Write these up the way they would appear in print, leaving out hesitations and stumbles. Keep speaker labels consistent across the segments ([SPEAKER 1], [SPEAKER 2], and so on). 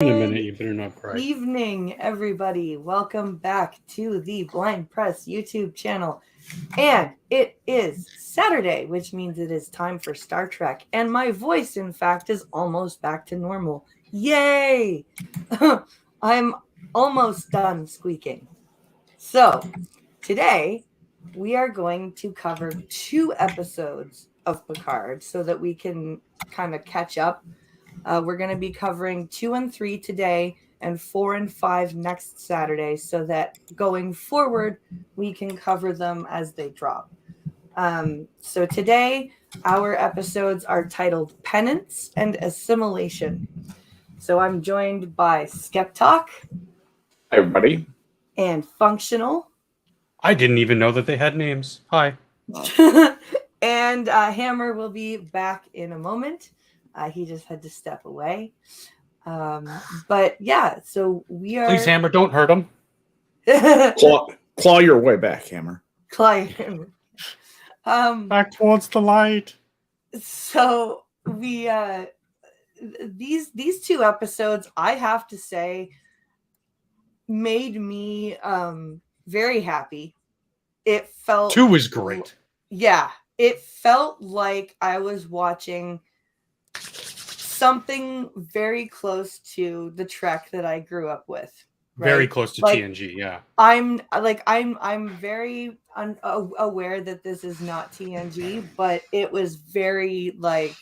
[SPEAKER 1] In a minute, you better not cry.
[SPEAKER 2] Evening, everybody. Welcome back to the Blind Press YouTube channel. And it is Saturday, which means it is time for Star Trek. And my voice, in fact, is almost back to normal. Yay! I'm almost done squeaking. So, today we are going to cover 2 episodes of Piccard so that we can kind of catch up. We're going to be covering 2 and 3 today and 4 and 5 next Saturday so that going forward, we can cover them as they drop. So today, our episodes are titled Penance and Assimilation. So I'm joined by Skeptalk.
[SPEAKER 3] Hi, everybody.
[SPEAKER 2] And Functional.
[SPEAKER 1] I didn't even know that they had names. Hi.
[SPEAKER 2] And Hammer will be back in a moment. He just had to step away. But yeah, so we are...
[SPEAKER 1] Please, Hammer, don't hurt him.
[SPEAKER 3] Claw your way back, Hammer.
[SPEAKER 1] Back towards the light.
[SPEAKER 2] So we... These 2 episodes, I have to say, made me very happy. It felt...
[SPEAKER 1] 2 was great.
[SPEAKER 2] Yeah, it felt like I was watching something very close to the Trek that I grew up with. Right?
[SPEAKER 1] Very close to TNG, yeah.
[SPEAKER 2] I'm very aware that this is not TNG, but it was very like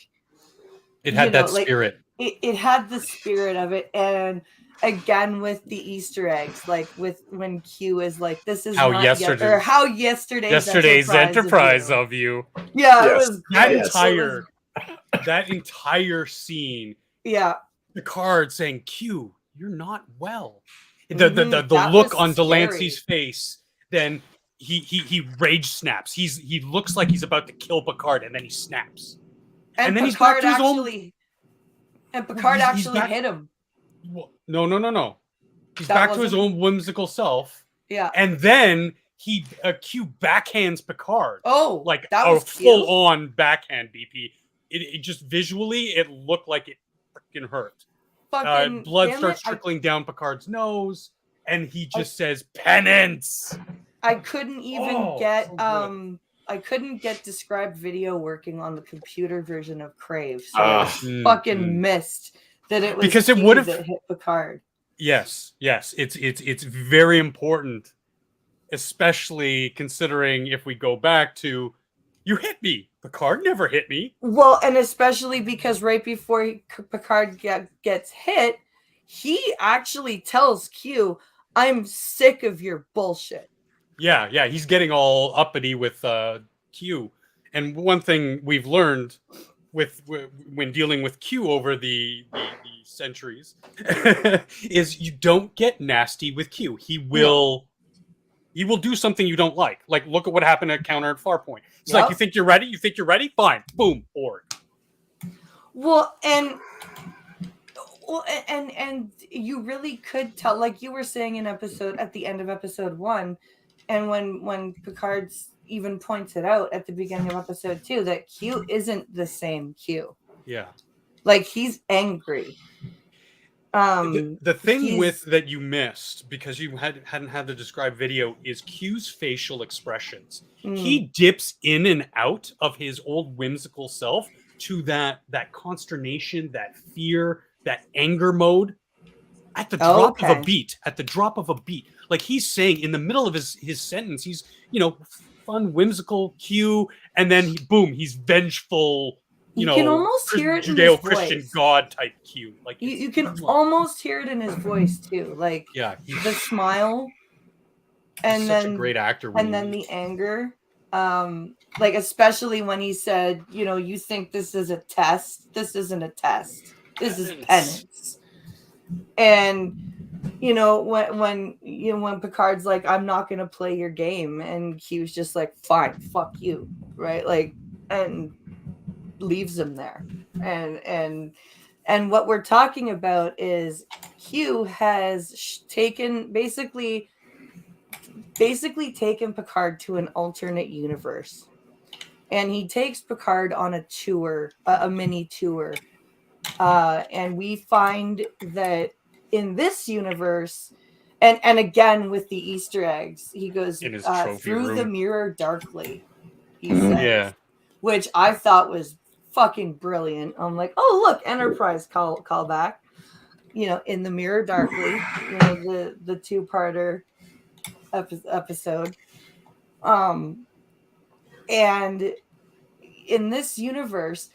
[SPEAKER 1] it had that spirit.
[SPEAKER 2] It had the spirit of it, and again with the Easter eggs, like with when Q is like, "This is how yesterday's enterprise
[SPEAKER 1] of you."
[SPEAKER 2] Yeah,
[SPEAKER 3] yes.
[SPEAKER 2] It was
[SPEAKER 1] that entire scene.
[SPEAKER 2] Yeah,
[SPEAKER 1] Piccard saying, "Q, you're not well." The look on Delancey's face. Then he rage snaps. He looks like he's about to kill Piccard, and then he snaps.
[SPEAKER 2] And then Piccard actually hit him.
[SPEAKER 1] No. He's back to his own whimsical self.
[SPEAKER 2] Yeah.
[SPEAKER 1] And then Q backhands Piccard.
[SPEAKER 2] Oh,
[SPEAKER 1] like
[SPEAKER 2] that was
[SPEAKER 1] full-on backhand, BP. It just visually, it looked like it freaking hurt. Blood starts trickling down Piccard's nose, and he just says, "Penance."
[SPEAKER 2] I couldn't even get I couldn't get described video working on the computer version of Crave, so I fucking missed that it was
[SPEAKER 1] because it would have
[SPEAKER 2] hit Piccard.
[SPEAKER 1] Yes, it's very important, especially considering if we go back to, you hit me. Piccard never hit me.
[SPEAKER 2] Well, and especially because right before Piccard gets hit, he actually tells Q, "I'm sick of your bullshit."
[SPEAKER 1] Yeah, he's getting all uppity with Q. And one thing we've learned when dealing with Q over the centuries is you don't get nasty with Q. He will do something you don't like. Like, look at what happened at Counter at Farpoint. It's like, you think you're ready? You think you're ready? Fine. Boom. Board.
[SPEAKER 2] Well, and you really could tell, like you were saying at the end of episode 1, and when Piccard even points it out at the beginning of episode 2, that Q isn't the same Q.
[SPEAKER 1] Yeah.
[SPEAKER 2] Like, he's angry.
[SPEAKER 1] The thing with that you missed, because you hadn't had the described video, is Q's facial expressions. He dips in and out of his old whimsical self to that consternation, that fear, that anger mode at the drop of a beat. At the drop of a beat. Like, he's saying in the middle of his sentence, he's, fun, whimsical Q, and then he's vengeful. You can almost hear it Judeo-Christian God type Q. Like,
[SPEAKER 2] you can almost hear it in his voice too. Like, the smile, and
[SPEAKER 1] he's
[SPEAKER 2] then
[SPEAKER 1] such a great actor,
[SPEAKER 2] and then the anger. Like, especially when he said, "You think this is a test? This isn't a test. This is penance." And when Piccard's like, "I'm not gonna play your game," and Q's just like, "Fine, fuck you," right? Like, and leaves him there. And what we're talking about is Q has basically taken Piccard to an alternate universe, and he takes Piccard on a tour, a mini tour, and we find that in this universe, and again with the Easter eggs, he goes
[SPEAKER 1] In his trophy
[SPEAKER 2] through the
[SPEAKER 1] room.
[SPEAKER 2] mirror darkly. He
[SPEAKER 3] Mhm.
[SPEAKER 2] says,
[SPEAKER 1] Yeah.
[SPEAKER 2] which I thought was fucking brilliant. I'm like, oh look, Enterprise callback. In the mirror darkly. The two-parter episode. And in this universe,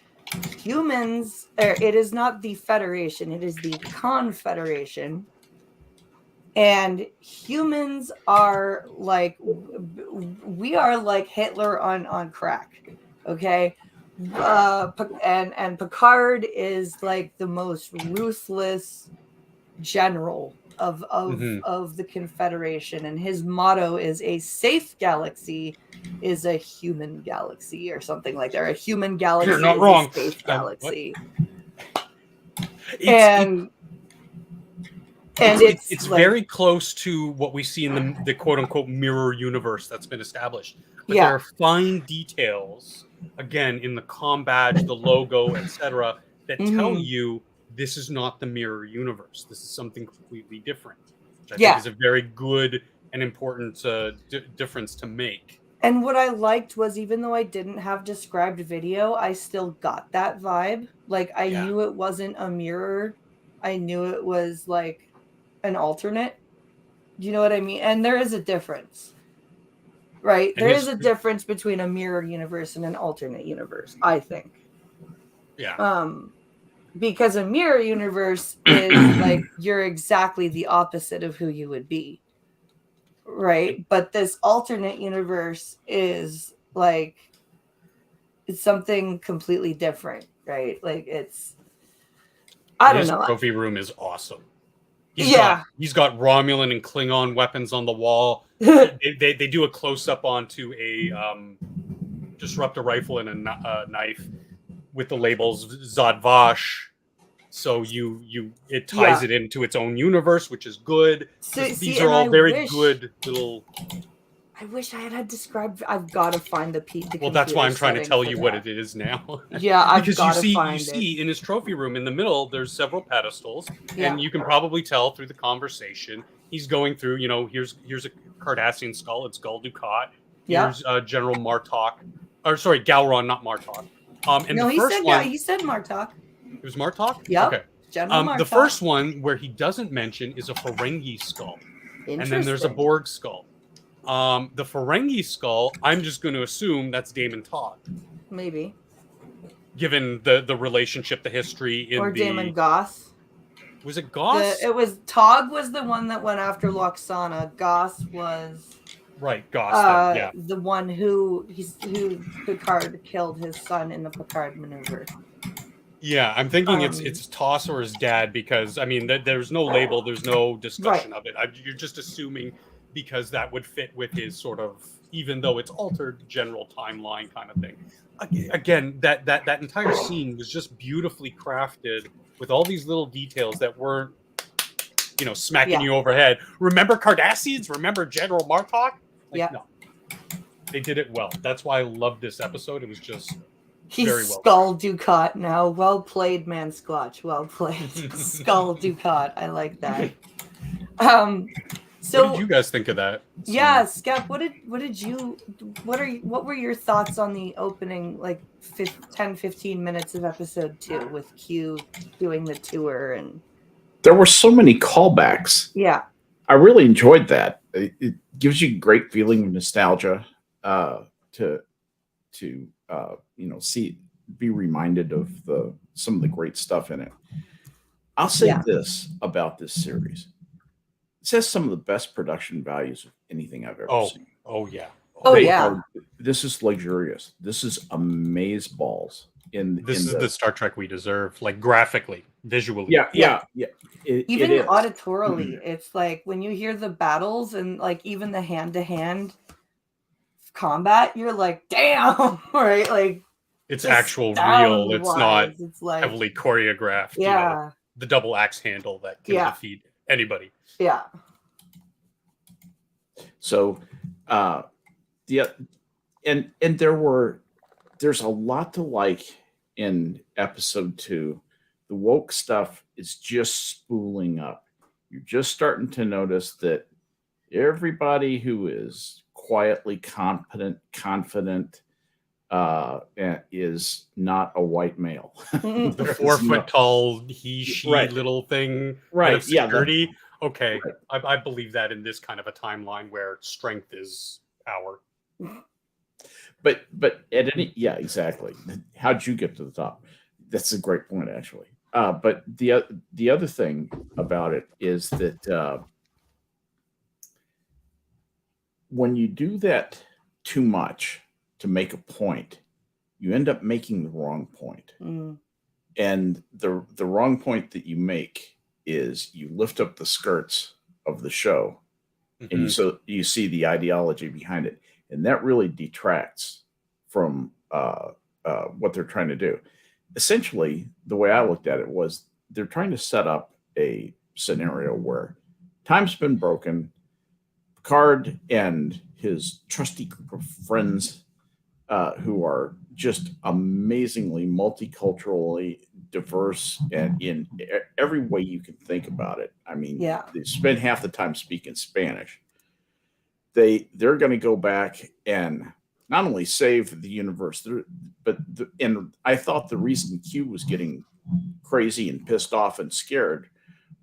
[SPEAKER 2] humans, it is not the Federation, it is the Confederation. And humans are like, we are like Hitler on crack. Okay. And Piccard is like the most ruthless general of the Confederation, and his motto is a safe galaxy is a human galaxy, or something like that. Or a human galaxy
[SPEAKER 1] You're not
[SPEAKER 2] is
[SPEAKER 1] wrong.
[SPEAKER 2] a safe galaxy.
[SPEAKER 1] It's
[SPEAKER 2] like,
[SPEAKER 1] very close to what we see in the quote unquote mirror universe that's been established. But there are fine details, again, in the comm badge, the logo, etc., that tell you this is not the mirror universe. This is something completely different, which I think is a very good and important difference to make.
[SPEAKER 2] And what I liked was, even though I didn't have described video, I still got that vibe. Like, I knew it wasn't a mirror. I knew it was like an alternate. You know what I mean? And there is a difference, right? There is a difference between a mirror universe and an alternate universe, I think.
[SPEAKER 1] Yeah.
[SPEAKER 2] Because a mirror universe is like, you're exactly the opposite of who you would be. Right? But this alternate universe is like, it's something completely different, right? Like, I don't know.
[SPEAKER 1] His trophy room is awesome. He's got Romulan and Klingon weapons on the wall. they do a close up onto a disruptor rifle and a knife with the labels Zod Vash. So it ties it into its own universe, which is good. These are all very good little.
[SPEAKER 2] I wish I had described. I've got to find the
[SPEAKER 1] Well, that's why I'm trying to tell you what it is now.
[SPEAKER 2] Yeah, I've
[SPEAKER 1] because
[SPEAKER 2] got to find
[SPEAKER 1] you see in his trophy room in the middle, there's several pedestals, and you can probably tell through the conversation he's going through. Here's a Cardassian skull. It's Gul Dukat. Here's General Martok, or sorry, Galron, not Martok. And
[SPEAKER 2] no,
[SPEAKER 1] the first one,
[SPEAKER 2] he said Martok.
[SPEAKER 1] It was Martok?
[SPEAKER 2] Yeah.
[SPEAKER 1] Okay.
[SPEAKER 2] General Martok.
[SPEAKER 1] The first one where he doesn't mention is a Ferengi skull. And then there's a Borg skull. The Ferengi skull, I'm just going to assume that's Damon Todd.
[SPEAKER 2] Maybe.
[SPEAKER 1] Given the relationship, the history in
[SPEAKER 2] Damon Goss.
[SPEAKER 1] Was it Goss?
[SPEAKER 2] It was Tog was the one that went after Loxana. Goss was
[SPEAKER 1] Goss.
[SPEAKER 2] The one who Piccard killed his son in the Piccard maneuver.
[SPEAKER 1] Yeah, I'm thinking it's Toss or his dad, because there's no label, there's no discussion of it. You're just assuming because that would fit with his sort of, even though it's altered, general timeline kind of thing. Again, that entire scene was just beautifully crafted with all these little details that weren't, smacking you overhead. Remember Cardassians? Remember General Martok? No. They did it well. That's why I love this episode. It was just very well.
[SPEAKER 2] Skull Dukat now. Well played, man, Squatch. Well played. Skull Dukat. I like that.
[SPEAKER 1] So what did you guys think of that?
[SPEAKER 2] Yeah, Skep, what were your thoughts on the opening 10-15 minutes of episode 2 with Q doing the tour? And
[SPEAKER 3] there were so many callbacks.
[SPEAKER 2] Yeah.
[SPEAKER 3] I really enjoyed that. It gives you a great feeling of nostalgia to be reminded of some of the great stuff in it. I'll say this about this series. It has some of the best production values of anything I've ever seen.
[SPEAKER 1] Oh, yeah.
[SPEAKER 3] This is luxurious. This is amazeballs.
[SPEAKER 1] This is the Star Trek we deserve, graphically, visually.
[SPEAKER 3] Yeah.
[SPEAKER 2] Even auditorily, it's like when you hear the battles and even the hand-to-hand combat, you're like, damn, right?
[SPEAKER 1] It's actual real. It's not heavily choreographed.
[SPEAKER 2] Yeah.
[SPEAKER 1] The double axe handle that can defeat anybody.
[SPEAKER 2] Yeah.
[SPEAKER 3] So, and there's a lot to like in episode 2. The woke stuff is just spooling up. you're just starting to notice that everybody who is quietly confident is not a white male.
[SPEAKER 1] The 4 foot tall he, she little thing of security. Okay, right. I believe that in this kind of a timeline where strength is power.
[SPEAKER 3] But at any exactly. How'd you get to the top? That's a great point, actually. But the other thing about it is that when you do that too much to make a point, you end up making the wrong point. And the wrong point that you make is you lift up the skirts of the show, and you see the ideology behind it, and that really detracts from what they're trying to do. Essentially, the way I looked at it was they're trying to set up a scenario where time's been broken. Piccard and his trusty group of friends, who are just amazingly multiculturally diverse and in every way you can think about it. I mean, they spend half the time speaking Spanish. They're going to go back and not only save the universe, but I thought the reason Q was getting crazy and pissed off and scared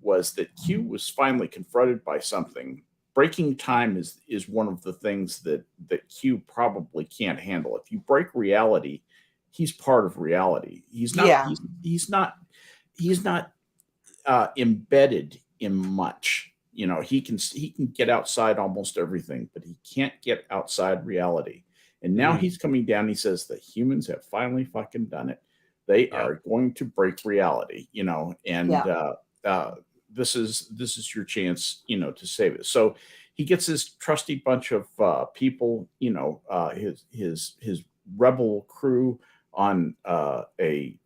[SPEAKER 3] was that Q was finally confronted by something. Breaking time is one of the things that Q probably can't handle. If you break reality, he's part of reality. He's not. He's not embedded in much. You know, he can get outside almost everything, but he can't get outside reality. And now he's coming down. He says the humans have finally fucking done it. They are going to break reality. You know, and this is your chance, you know, to save it. So he gets his trusty bunch of people, you know, his rebel crew on a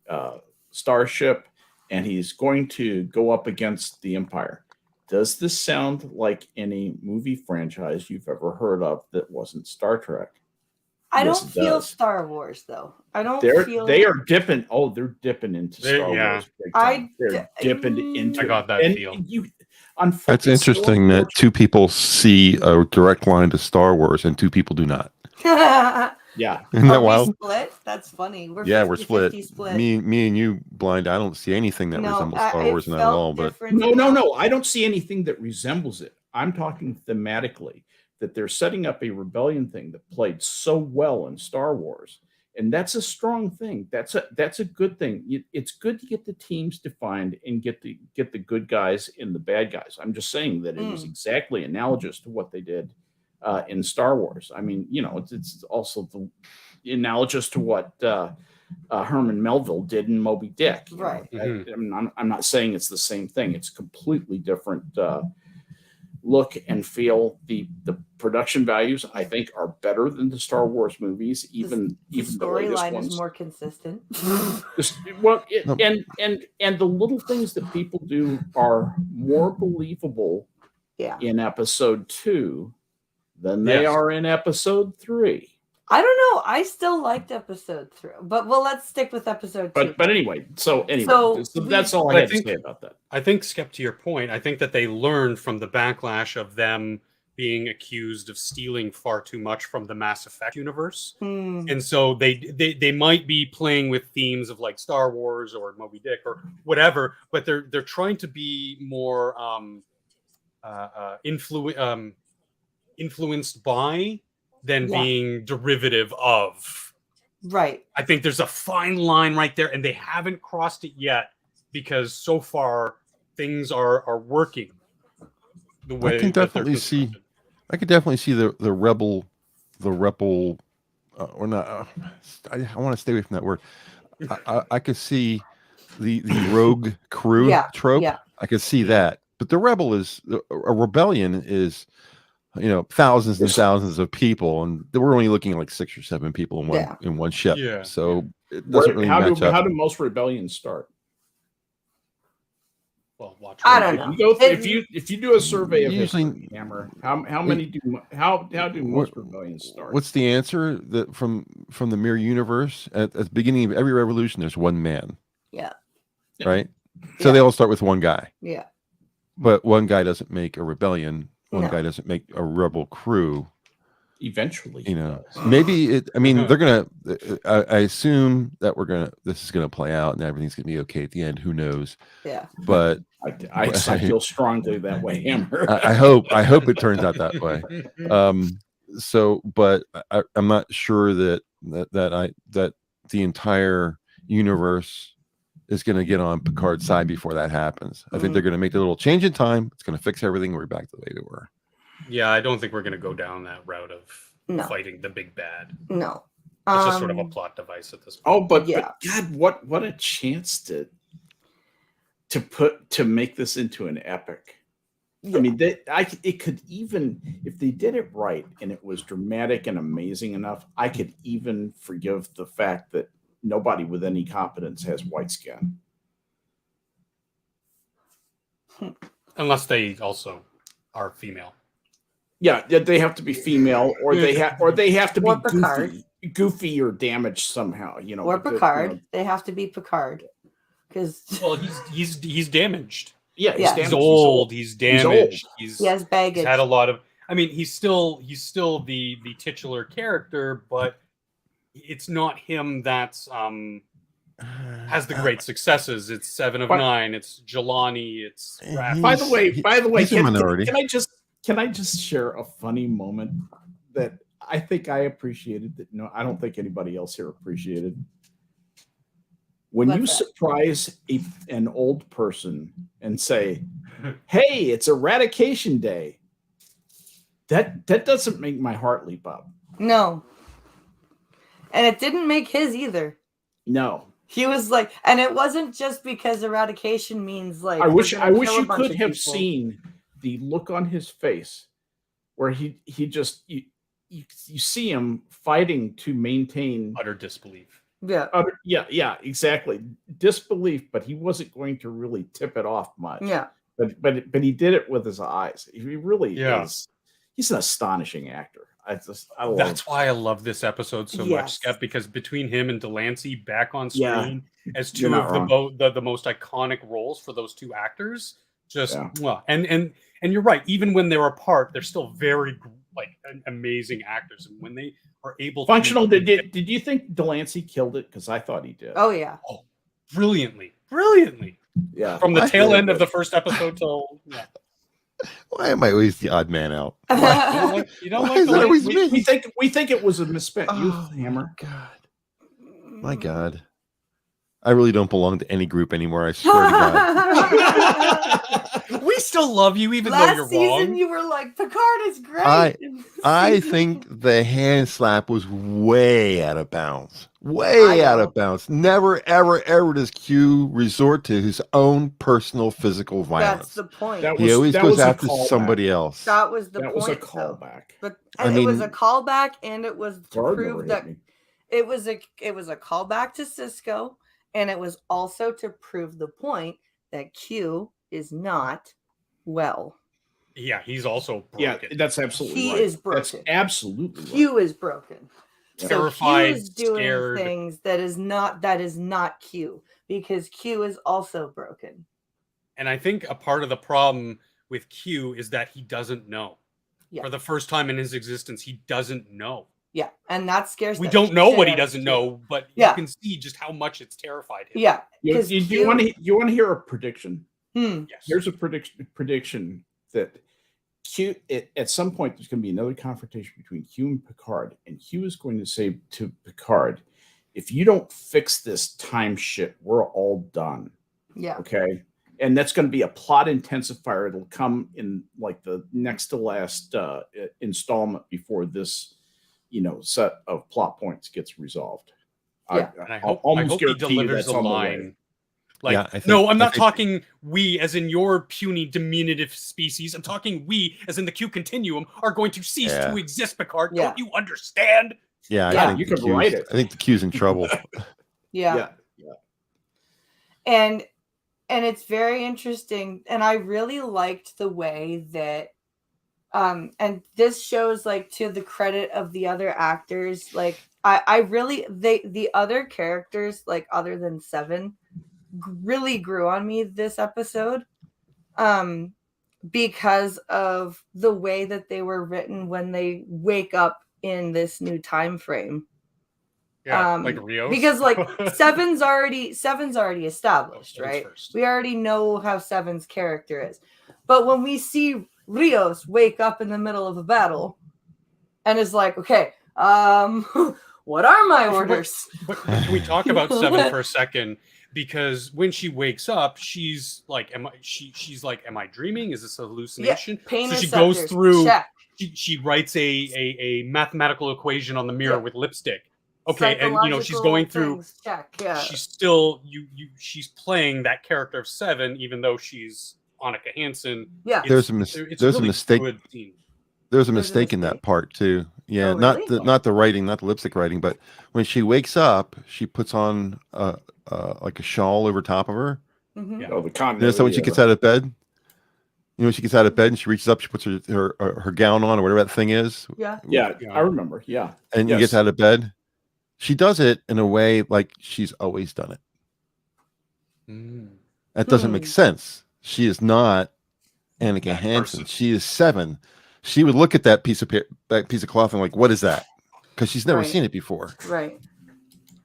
[SPEAKER 3] starship, and he's going to go up against the Empire. Does this sound like any movie franchise you've ever heard of that wasn't Star Trek?
[SPEAKER 2] I don't feel Star Wars though. I don't feel
[SPEAKER 3] they are dipping. Oh, they're dipping into Star Wars. They're dipping into.
[SPEAKER 1] I got that feel.
[SPEAKER 4] That's interesting that two people see a direct line to Star Wars and two people do not.
[SPEAKER 3] Yeah,
[SPEAKER 4] isn't that wild?
[SPEAKER 2] Split? That's funny. We're
[SPEAKER 4] we're split. Me and you, Blind. I don't see anything that resembles Star Wars at all. But
[SPEAKER 3] no, I don't see anything that resembles it. I'm talking thematically. That they're setting up a rebellion thing that played so well in Star Wars, and that's a strong thing. That's a good thing. It's good to get the teams defined and get the good guys and the bad guys. I'm just saying that it was exactly analogous to what they did in Star Wars. I mean, you know, it's also analogous to what Herman Melville did in Moby Dick.
[SPEAKER 2] Right.
[SPEAKER 3] I'm not saying it's the same thing. It's completely different. Look and feel. The production values, I think, are better than the Star Wars movies. Even the
[SPEAKER 2] storyline is more consistent.
[SPEAKER 3] And the little things that people do are more believable in episode 2 than they are in episode 3.
[SPEAKER 2] I don't know. I still liked episode 3, but let's stick with episode 2.
[SPEAKER 3] But anyway, so that's all I had to say about that.
[SPEAKER 1] I think, Skep, to your point, I think that they learned from the backlash of them being accused of stealing far too much from the Mass Effect universe, and so they might be playing with themes of like Star Wars or Moby Dick or whatever, but they're trying to be more influenced by than being derivative of.
[SPEAKER 2] Right.
[SPEAKER 1] I think there's a fine line right there, and they haven't crossed it yet because so far things are working the way
[SPEAKER 4] I can definitely see. I could definitely see the rebel, or not. I want to stay away from that word. I could see the rogue crew trope. Yeah. I could see that, but the rebel is a rebellion is. You know, thousands and thousands of people, and we're only looking at like 6 or 7 people in one ship. Yeah. So it doesn't really match up.
[SPEAKER 3] How do most rebellions start?
[SPEAKER 1] Well, watch.
[SPEAKER 2] I don't know.
[SPEAKER 3] If you do a survey of history, Hammer, how many do most rebellions start?
[SPEAKER 4] What's the answer? That from the Mirror Universe at the beginning of every revolution, there's one man.
[SPEAKER 2] Yeah.
[SPEAKER 4] Right. So they all start with one guy.
[SPEAKER 2] Yeah.
[SPEAKER 4] But one guy doesn't make a rebellion. One guy doesn't make a rebel crew.
[SPEAKER 3] Eventually,
[SPEAKER 4] maybe it. I mean, they're gonna. I assume that this is gonna play out, and everything's gonna be okay at the end. Who knows?
[SPEAKER 2] Yeah.
[SPEAKER 4] But
[SPEAKER 3] I feel strongly that way, Hammer.
[SPEAKER 4] I hope it turns out that way. So, but I'm not sure that the entire universe is going to get on Piccard's side before that happens. I think they're going to make a little change in time. It's going to fix everything. We're back to the way they were.
[SPEAKER 1] Yeah, I don't think we're going to go down that route of fighting the big bad.
[SPEAKER 2] No.
[SPEAKER 1] It's just sort of a plot device at this point.
[SPEAKER 3] Oh, but God, what a chance to make this into an epic. Yeah. I mean, it could even, if they did it right and it was dramatic and amazing enough, I could even forgive the fact that nobody with any competence has white skin.
[SPEAKER 1] Unless they also are female.
[SPEAKER 3] Yeah, they have to be female, or they have to be goofy or damaged somehow.
[SPEAKER 2] Or Piccard. They have to be Piccard.
[SPEAKER 1] Well, he's damaged.
[SPEAKER 3] Yeah,
[SPEAKER 1] he's old. He's damaged.
[SPEAKER 2] He has baggage.
[SPEAKER 1] He's had a lot of. I mean, he's still the titular character, but it's not him that's has the great successes. It's 7 of 9. It's Jelani. It's
[SPEAKER 3] by the way,
[SPEAKER 4] he's a minority.
[SPEAKER 3] Can I just share a funny moment that I think I appreciated that I don't think anybody else here appreciated. When you surprise an old person and say, "Hey, it's Eradication Day," that doesn't make my heart leap up.
[SPEAKER 2] No. And it didn't make his either.
[SPEAKER 3] No.
[SPEAKER 2] He was like, and it wasn't just because eradication means like.
[SPEAKER 3] I wish you could have seen the look on his face where he just you see him fighting to maintain
[SPEAKER 1] utter disbelief.
[SPEAKER 3] Yeah, exactly. Disbelief, but he wasn't going to really tip it off much.
[SPEAKER 2] Yeah.
[SPEAKER 3] But he did it with his eyes. He really is. He's an astonishing actor.
[SPEAKER 1] That's why I love this episode so much, Skep, because between him and Delancey back on screen as two of the most iconic roles for those two actors, and you're right. Even when they're apart, they're still very amazing actors, and when they are able
[SPEAKER 3] functional. Did you think Delancey killed it? Because I thought he did.
[SPEAKER 2] Oh yeah.
[SPEAKER 1] Oh, brilliantly.
[SPEAKER 3] Yeah.
[SPEAKER 1] From the tail end of the first episode till
[SPEAKER 4] Why am I always the odd man out?
[SPEAKER 1] You don't like
[SPEAKER 3] we think it was a misspent youth, Hammer.
[SPEAKER 4] My God. I really don't belong to any group anymore. I swear to
[SPEAKER 1] God. We still love you, even though you're wrong.
[SPEAKER 2] Last season, you were like, Piccard is great.
[SPEAKER 4] I think the hand slap was way out of bounds. Way out of bounds. Never, ever, ever does Q resort to his own personal physical violence.
[SPEAKER 2] That's the point.
[SPEAKER 4] He always goes after somebody else.
[SPEAKER 2] That was the point.
[SPEAKER 3] That was a callback.
[SPEAKER 2] But it was a callback, and it was to prove that it was a callback to Cisco, and it was also to prove the point that Q is not well.
[SPEAKER 1] Yeah, he's also broken.
[SPEAKER 3] Yeah, that's absolutely right.
[SPEAKER 2] He is broken.
[SPEAKER 3] That's absolutely right.
[SPEAKER 2] Q is broken.
[SPEAKER 1] Terrified,
[SPEAKER 2] so Q is doing
[SPEAKER 1] scared.
[SPEAKER 2] Things that is not Q, because Q is also broken.
[SPEAKER 1] And I think a part of the problem with Q is that he doesn't know. Yeah. For the first time in his existence, he doesn't know.
[SPEAKER 2] Yeah, and that scares.
[SPEAKER 1] We don't know what he doesn't know, but you can see just how much it's terrified him.
[SPEAKER 2] Yeah.
[SPEAKER 3] You want to hear a prediction?
[SPEAKER 1] Yes.
[SPEAKER 3] Here's a prediction that Q at some point there's going to be another confrontation between Q and Piccard, and Q is going to say to Piccard, "If you don't fix this time shit, we're all done."
[SPEAKER 2] Yeah.
[SPEAKER 3] Okay. And that's going to be a plot intensifier. It'll come in like the next to last installment before this, set of plot points gets resolved.
[SPEAKER 1] Yeah. I hope he delivers a line. I'm not talking we as in your puny diminutive species. I'm talking we as in the Q continuum are going to cease to exist, Piccard.
[SPEAKER 2] Yeah.
[SPEAKER 1] Don't you understand?
[SPEAKER 4] Yeah,
[SPEAKER 3] I think you could write it.
[SPEAKER 4] I think the Q's in trouble.
[SPEAKER 2] Yeah. And it's very interesting. And I really liked the way that and this shows to the credit of the other actors. I really the other characters, other than Seven, really grew on me this episode. because of the way that they were written when they wake up in this new time frame.
[SPEAKER 1] Yeah, like Rios.
[SPEAKER 2] Because like Seven's already established, right? We already know how Seven's character is. But when we see Rios wake up in the middle of a battle and is like, okay, what are my orders?
[SPEAKER 1] But can we talk about Seven for a second? Because when she wakes up, she's like, am I dreaming? Is this a hallucination?
[SPEAKER 2] Yeah,
[SPEAKER 1] so she goes through,
[SPEAKER 2] check.
[SPEAKER 1] She writes a mathematical equation on the mirror with lipstick. Okay, and she's going through.
[SPEAKER 2] Check. Yeah.
[SPEAKER 1] She's still she's playing that character of Seven, even though she's Annika Hansen.
[SPEAKER 2] Yeah,
[SPEAKER 4] there's a mistake. There's a mistake in that part too. Yeah,
[SPEAKER 2] really?
[SPEAKER 4] not the writing, not the lipstick writing, but when she wakes up, she puts on like a shawl over top of her.
[SPEAKER 2] Mm-hmm.
[SPEAKER 3] Yeah. Oh, the continuity.
[SPEAKER 4] So when she gets out of bed, when she gets out of bed and she reaches up, she puts her gown on or whatever that thing is.
[SPEAKER 2] Yeah.
[SPEAKER 3] Yeah, I remember. Yeah.
[SPEAKER 4] And she gets out of bed. She does it in a way like she's always done it. That doesn't make sense. She is not Annika Hansen. She is Seven. She would look at that piece of cloth and like, what is that? Because she's never seen it before.
[SPEAKER 2] Right.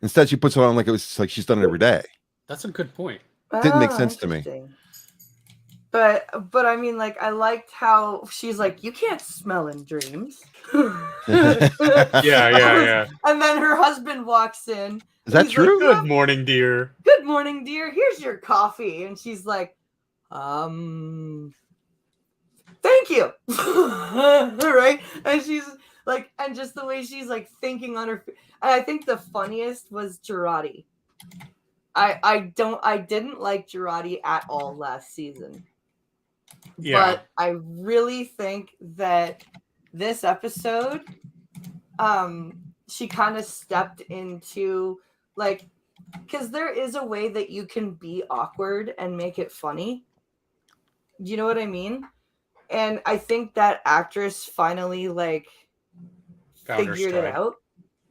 [SPEAKER 4] Instead, she puts it on like it was like she's done it every day.
[SPEAKER 1] That's a good point.
[SPEAKER 4] Didn't make sense to me.
[SPEAKER 2] But I mean, like, I liked how she's like, you can't smell in dreams.
[SPEAKER 1] yeah.
[SPEAKER 2] And then her husband walks in.
[SPEAKER 4] Is that true?
[SPEAKER 1] Like, good morning, dear.
[SPEAKER 2] Good morning, dear. Here's your coffee. And she's like, thank you. Right? And she's like, and just the way she's like thinking on her. And I think the funniest was Girardi. I didn't like Girardi at all last season.
[SPEAKER 1] Yeah.
[SPEAKER 2] But I really think that this episode, she kind of stepped into like, because there is a way that you can be awkward and make it funny. Do you know what I mean? And I think that actress finally like figured it out.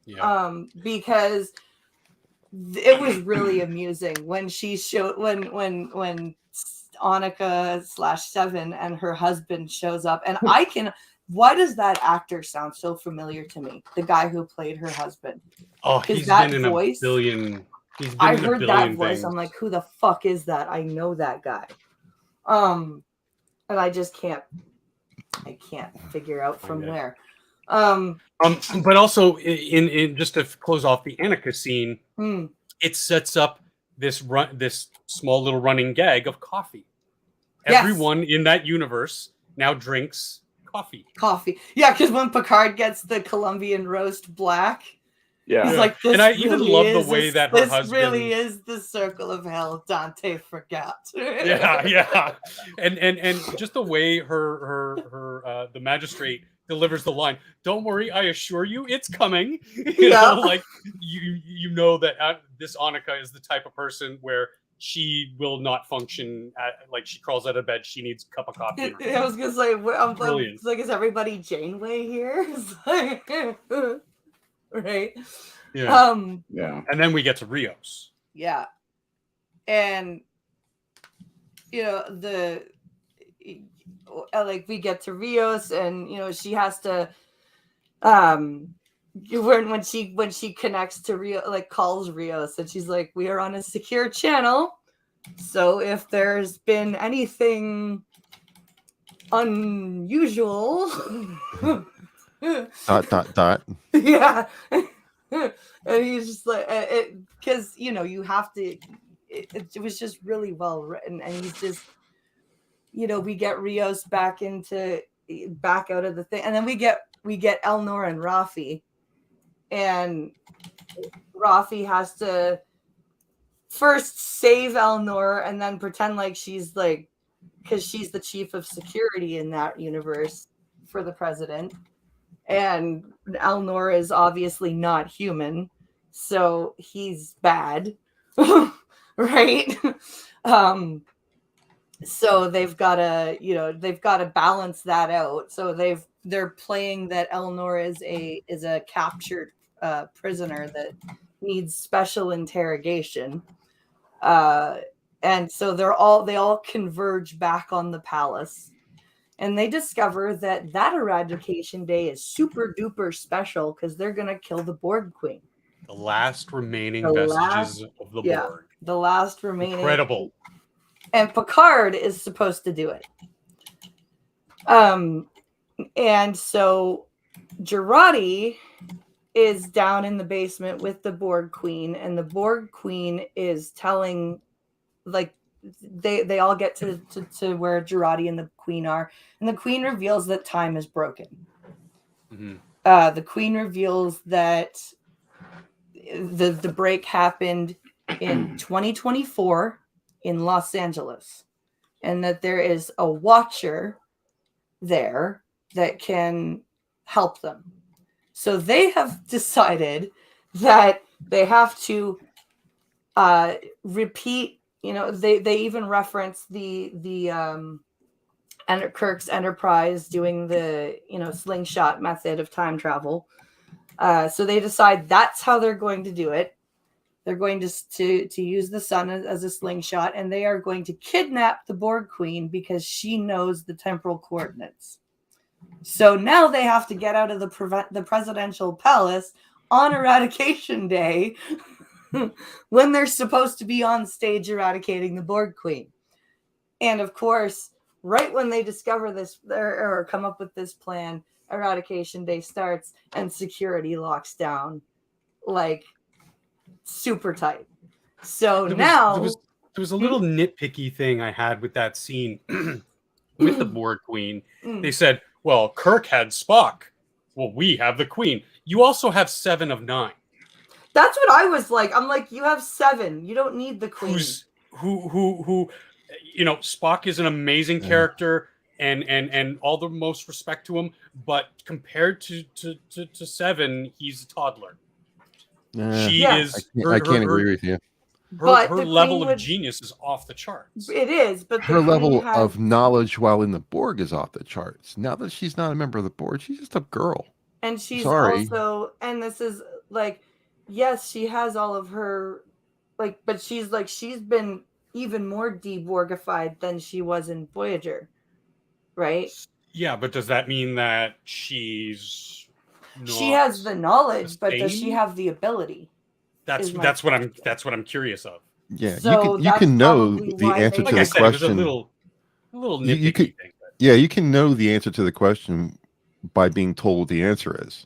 [SPEAKER 1] Yeah.
[SPEAKER 2] Because it was really amusing when she showed when Annika / Seven and her husband shows up, and why does that actor sound so familiar to me? The guy who played her husband.
[SPEAKER 1] Oh, he's been in a billion.
[SPEAKER 2] I heard that voice. I'm like, who the fuck is that? I know that guy. And I just can't figure out from where.
[SPEAKER 1] But also in just to close off the Annika scene, it sets up this small little running gag of coffee.
[SPEAKER 2] Yes.
[SPEAKER 1] Everyone in that universe now drinks coffee.
[SPEAKER 2] Yeah, because when Piccard gets the Colombian roast black, he's like, this,
[SPEAKER 1] and I even love the way that her husband
[SPEAKER 2] really is the circle of hell Dante forgot.
[SPEAKER 1] yeah. And just the way her the magistrate delivers the line, don't worry, I assure you it's coming. You know, like you know that this Annika is the type of person where she will not function like she crawls out of bed. She needs a cup of coffee.
[SPEAKER 2] I was gonna say, it's like, is everybody Janeway here? Right.
[SPEAKER 1] Yeah. And then we get to Rios.
[SPEAKER 2] Yeah. And like we get to Rios, and she has to when she connects to Rio, like calls Rios, and she's like, we are on a secure channel, so if there's been anything unusual
[SPEAKER 4] dot
[SPEAKER 2] yeah. And he's just like, because you have to, it was just really well written, and he's just, we get Rios back out of the thing, and then we get Elnor and Rafi, and Rafi has to first save Elnor and then pretend like she's like, because she's the chief of security in that universe for the president, and Elnor is obviously not human, so he's bad. Right. So they've got to balance that out. So they're playing that Elnor is a captured prisoner that needs special interrogation, and so they all converge back on the palace, And they discover that eradication day is super duper special because they're going to kill the Borg Queen.
[SPEAKER 1] The last remaining vestiges of the Borg.
[SPEAKER 2] The last remaining.
[SPEAKER 1] Incredible.
[SPEAKER 2] And Piccard is supposed to do it. And so Jurati is down in the basement with the Borg Queen, and the Borg Queen is telling, like, they all get to where Jurati and the Queen are, and the Queen reveals that time is broken. The Queen reveals that the break happened in 2024 in Los Angeles, and that there is a watcher there that can help them. So they have decided that they have to repeat. You know, they even reference the Kirk's Enterprise doing the slingshot method of time travel. So they decide that's how they're going to do it. They're going to use the sun as a slingshot, and they are going to kidnap the Borg Queen because she knows the temporal coordinates. So now they have to get out of the presidential palace on Eradication Day when they're supposed to be on stage eradicating the Borg Queen. And of course, right when they discover this or come up with this plan, Eradication Day starts and security locks down like super tight. So there
[SPEAKER 1] was a little nitpicky thing I had with that scene with the Borg Queen. They said, well, Kirk had Spock. Well, we have the Queen. You also have 7 of 9.
[SPEAKER 2] That's what I was like. I'm like, you have 7. You don't need the Queen.
[SPEAKER 1] Who Spock is an amazing character and all the most respect to him, but compared to 7, he's a toddler.
[SPEAKER 4] I can't agree with you.
[SPEAKER 1] Her level of genius is off the charts.
[SPEAKER 2] It is, but
[SPEAKER 4] her level of knowledge while in the Borg is off the charts. Now that she's not a member of the Borg, she's just a girl.
[SPEAKER 2] And she's also, and this is like, yes, she has all of her, like, but she's been even more de-Borgified than she was in Voyager, right?
[SPEAKER 1] Yeah, but does that mean that she
[SPEAKER 2] has the knowledge, but does she have the ability?
[SPEAKER 1] That's what I'm curious of.
[SPEAKER 4] Yeah, so you can know the answer to the question.
[SPEAKER 1] There's a little nitpicky thing.
[SPEAKER 4] Yeah, you can know the answer to the question by being told what the answer is,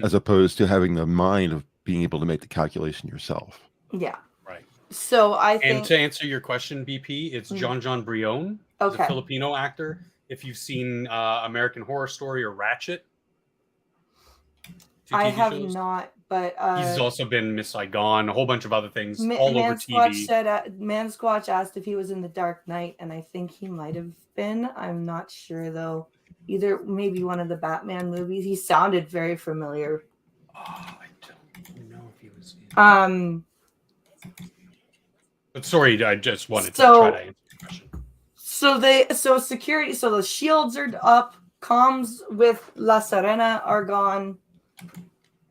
[SPEAKER 4] as opposed to having the mind of being able to make the calculation yourself.
[SPEAKER 2] Yeah.
[SPEAKER 1] Right.
[SPEAKER 2] So I think,
[SPEAKER 1] and to answer your question, BP, it's John Brion, a Filipino actor. If you've seen American Horror Story or Ratchet.
[SPEAKER 2] I have not, but
[SPEAKER 1] he's also been Miss Saigon, a whole bunch of other things all over TV.
[SPEAKER 2] Mansquatch asked if he was in The Dark Knight, and I think he might have been. I'm not sure though. Either maybe one of the Batman movies. He sounded very familiar.
[SPEAKER 1] Oh, I don't know if he was in. But sorry, I just wanted to try to answer the question.
[SPEAKER 2] So security. So the shields are up. Comms with La Serena are gone.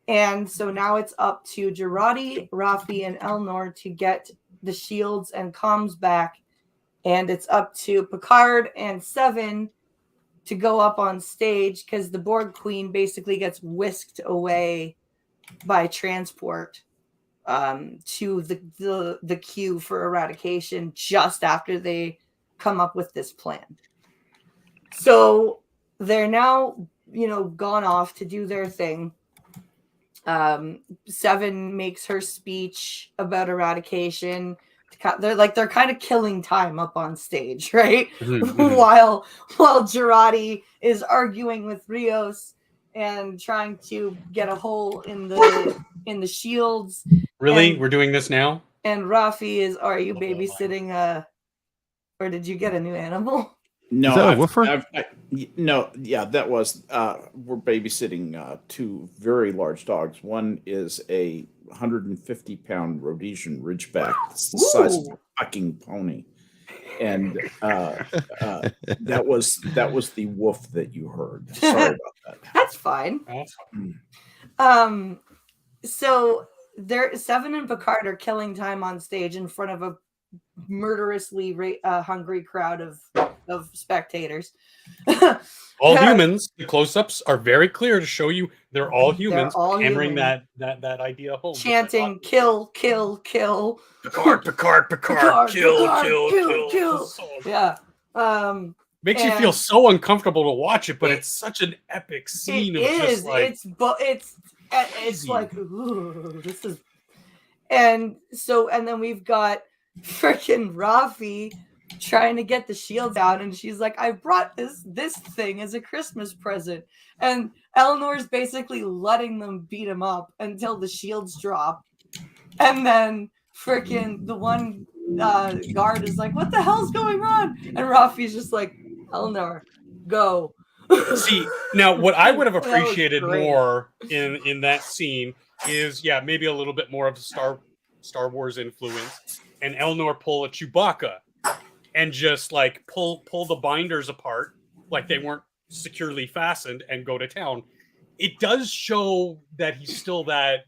[SPEAKER 2] And so now it's up to Jurati, Raffi, and Elnor to get the shields and comms back. And it's up to Piccard and Seven to go up on stage because the Borg Queen basically gets whisked away by transport to the queue for eradication just after they come up with this plan. So they're now, gone off to do their thing. Seven makes her speech about eradication. They're kind of killing time up on stage, right? while Jurati is arguing with Rios and trying to get a hole in the shields.
[SPEAKER 1] Really? We're doing this now?
[SPEAKER 2] And Raffi is, are you babysitting or did you get a new animal?
[SPEAKER 3] No,
[SPEAKER 4] that
[SPEAKER 3] was we're babysitting 2 very large dogs. One is a 150-pound Rhodesian Ridgeback, the size of a fucking pony, and that was the woof that you heard. Sorry about that.
[SPEAKER 2] That's fine. So Seven and Piccard are killing time on stage in front of a murderously hungry crowd of of spectators.
[SPEAKER 1] All humans. The close-ups are very clear to show you they're all humans.
[SPEAKER 2] They're all
[SPEAKER 1] hammering
[SPEAKER 2] human.
[SPEAKER 1] that idea home.
[SPEAKER 2] Chanting, kill, kill, kill.
[SPEAKER 1] Piccard, Piccard, Piccard, kill.
[SPEAKER 2] Yeah.
[SPEAKER 1] Makes you feel so uncomfortable to watch it, but it's such an epic scene.
[SPEAKER 2] It's like, ooh, this is. And then we've got freaking Raffi trying to get the shields out, and she's like, I brought this thing as a Christmas present, and Eleanor's basically letting them beat him up until the shields drop, and then freaking the one guard is like, what the hell's going on? And Raffi's just like, Eleanor, go.
[SPEAKER 1] See, now what I would have appreciated more in that scene is, maybe a little bit more of Star Wars influence, and Eleanor pull a Chewbacca and just like pull the binders apart like they weren't securely fastened and go to town. It does show that he's still that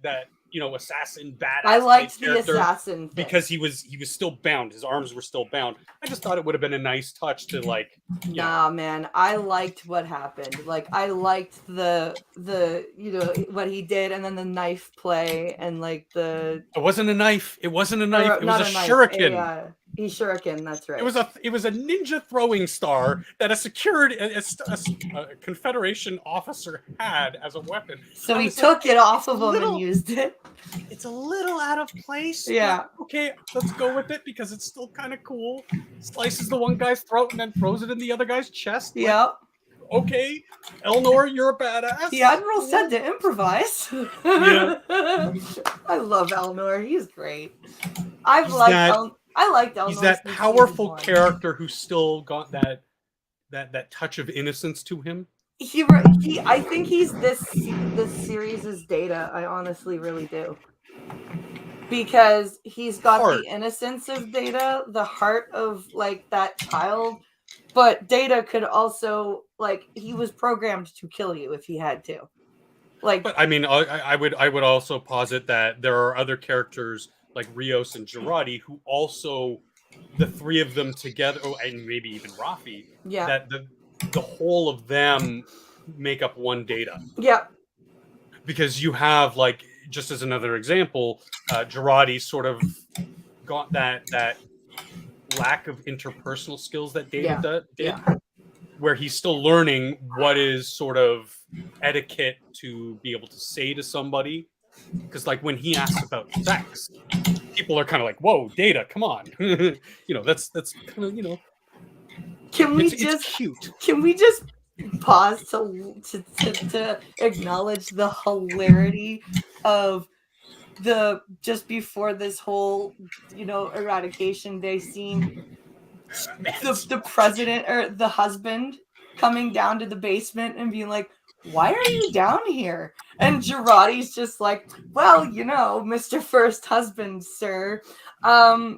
[SPEAKER 1] assassin badass.
[SPEAKER 2] I liked the assassin thing.
[SPEAKER 1] Because he was still bound. His arms were still bound. I just thought it would have been a nice touch to like.
[SPEAKER 2] Nah, man, I liked what happened. Like, I liked the what he did, and then the knife play, and like the.
[SPEAKER 1] It wasn't a knife. It wasn't a knife. It was a shuriken.
[SPEAKER 2] He's shuriken. That's right.
[SPEAKER 1] It was a ninja throwing star that a Confederation officer had as a weapon.
[SPEAKER 2] So he took it off of him and used it.
[SPEAKER 1] It's a little out of place.
[SPEAKER 2] Yeah.
[SPEAKER 1] Okay, let's go with it because it's still kind of cool. Slices the one guy's throat and then throws it in the other guy's chest.
[SPEAKER 2] Yeah.
[SPEAKER 1] Like, okay, Eleanor, you're a badass.
[SPEAKER 2] The Admiral said to improvise.
[SPEAKER 1] Yeah.
[SPEAKER 2] I love Eleanor. He's great. I liked Eleanor.
[SPEAKER 1] He's that powerful character who's still got that touch of innocence to him.
[SPEAKER 2] I think he's this series' Data. I honestly really do. Because he's got the innocence of Data, the heart of like that child, but Data could also, like, he was programmed to kill you if he had to. Like,
[SPEAKER 1] but I mean, I would also posit that there are other characters like Rios and Girardi who also, the three of them together, and maybe even Raffi, that the whole of them make up one Data.
[SPEAKER 2] Yeah.
[SPEAKER 1] Because you have, like, just as another example, Girardi sort of got that lack of interpersonal skills that Data did, where he's still learning what is sort of etiquette to be able to say to somebody. Because, like, when he asks about sex, people are kind of like, "Whoa, Data, come on!" That's kind of it's cute.
[SPEAKER 2] Can we just pause to acknowledge the hilarity of the just before this whole eradication day scene, the president or the husband coming down to the basement and being like, why are you down here? And Girardi's just like, well, Mr. First Husband, sir. The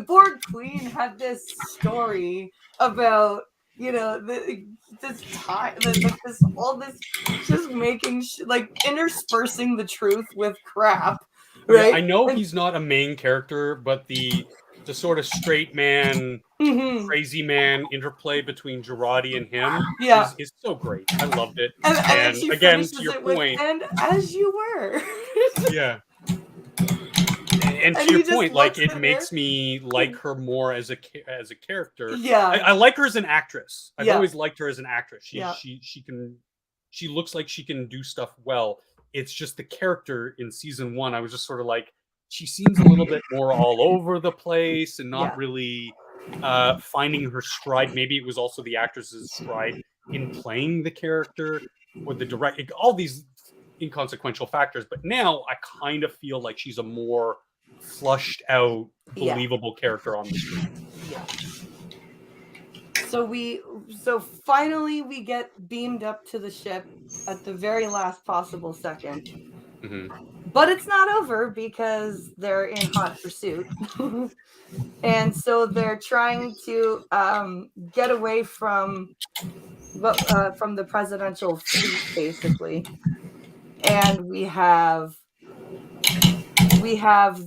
[SPEAKER 2] Borg Queen had this story about, this just making, interspersing the truth with crap, right?
[SPEAKER 1] Yeah, I know he's not a main character, but the sort of straight man, crazy man interplay between Girardi and him is so great. I loved it. And again, to your point,
[SPEAKER 2] and as you were.
[SPEAKER 1] Yeah. And to your point, like, it makes me like her more as a character.
[SPEAKER 2] Yeah.
[SPEAKER 1] I like her as an actress. I've always liked her as an actress. She looks like she can do stuff well. It's just the character in season 1, I was just sort of like, she seems a little bit more all over the place and not really finding her stride. Maybe it was also the actress's stride in playing the character or the direct, all these inconsequential factors. But now I kind of feel like she's a more flushed out, believable character on the screen.
[SPEAKER 2] Yeah. So finally we get beamed up to the ship at the very last possible second. But it's not over because they're in hot pursuit. And so they're trying to get away from the presidential fleet, basically. And we have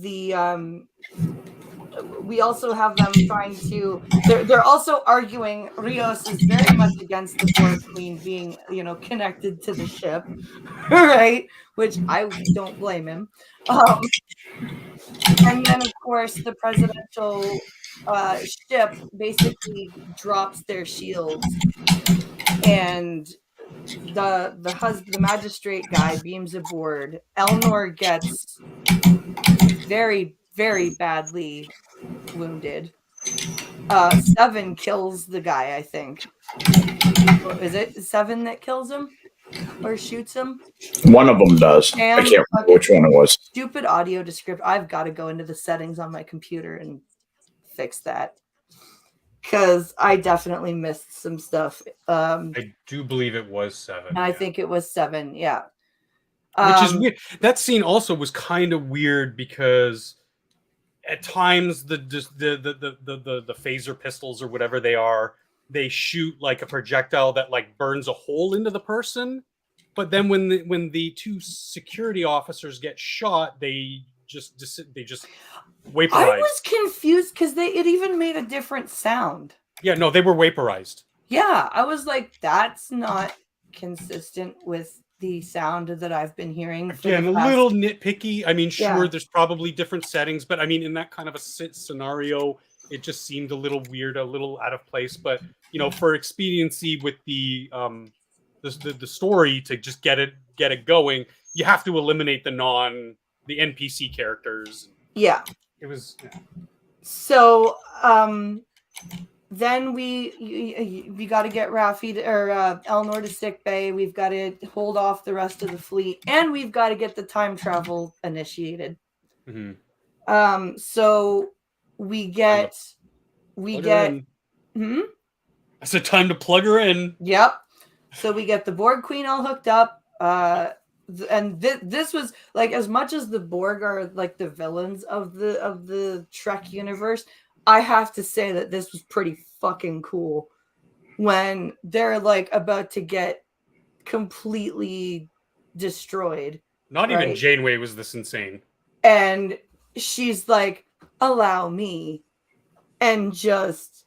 [SPEAKER 2] the we also have them trying to. They're also arguing. Rios is very much against the Borg Queen being, connected to the ship, right? Which I don't blame him. And then, of course, the presidential ship basically drops their shields, and the magistrate guy beams aboard. Elnor gets very, very badly wounded. Seven kills the guy, I think. Is it Seven that kills him or shoots him?
[SPEAKER 3] One of them does. I can't remember which one it was.
[SPEAKER 2] Stupid audio description. I've got to go into the settings on my computer and fix that, because I definitely missed some stuff.
[SPEAKER 1] I do believe it was Seven.
[SPEAKER 2] I think it was Seven. Yeah.
[SPEAKER 1] Which is weird. That scene also was kind of weird because at times the phaser pistols or whatever they are, they shoot like a projectile that like burns a hole into the person. But then when the two security officers get shot, they just vaporize.
[SPEAKER 2] I was confused because it even made a different sound.
[SPEAKER 1] Yeah, no, they were vaporized.
[SPEAKER 2] Yeah, I was like, that's not consistent with the sound that I've been hearing.
[SPEAKER 1] Again, a little nitpicky. I mean, sure, there's probably different settings, but I mean, in that kind of a scenario, it just seemed a little weird, a little out of place. But for expediency with the story to just get it going, you have to eliminate the NPC characters.
[SPEAKER 2] Yeah,
[SPEAKER 1] it was. Yeah.
[SPEAKER 2] So then we got to get Raffi or Elnor to sick bay. We've got to hold off the rest of the fleet, and we've got to get the time travel initiated.
[SPEAKER 1] Mm-hmm.
[SPEAKER 2] So we get. I
[SPEAKER 1] said time to plug her in.
[SPEAKER 2] Yep. So we get the Borg Queen all hooked up. And this was like, as much as the Borg are like the villains of the Trek universe, I have to say that this was pretty fucking cool when they're like about to get completely destroyed.
[SPEAKER 1] Not even Janeway was this insane.
[SPEAKER 2] And she's like, allow me, and just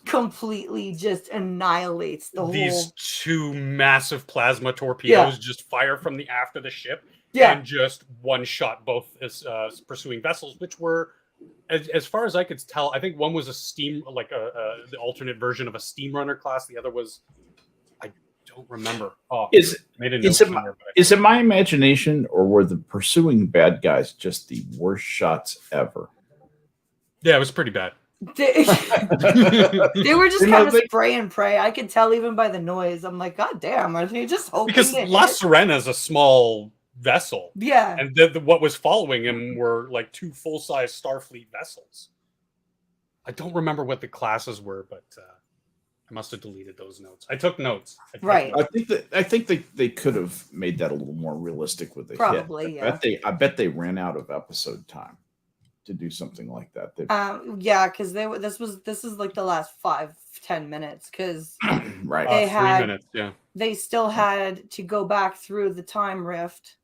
[SPEAKER 2] completely just annihilates
[SPEAKER 1] these two massive plasma torpedoes just fire from the aft of the ship and just one shot both as pursuing vessels, which were, as far as I could tell, I think one was a steam, like the alternate version of a steam runner class. The other was, I don't remember.
[SPEAKER 3] Is it my imagination, or were the pursuing bad guys just the worst shots ever?
[SPEAKER 1] Yeah, it was pretty bad.
[SPEAKER 2] They were just kind of spray and pray. I could tell even by the noise. I'm like, God damn, are they just hoping?
[SPEAKER 1] Because La Sirena is a small vessel.
[SPEAKER 2] Yeah.
[SPEAKER 1] And what was following him were like two full-size Starfleet vessels. I don't remember what the classes were, but I must have deleted those notes. I took notes.
[SPEAKER 3] I think they could have made that a little more realistic with the
[SPEAKER 2] probably
[SPEAKER 3] hit. I bet they ran out of episode time to do something like that.
[SPEAKER 2] Because this is like the last 5-10 minutes, because
[SPEAKER 3] right,
[SPEAKER 2] they
[SPEAKER 1] 3 minutes,
[SPEAKER 2] they still had to go back through the time rift,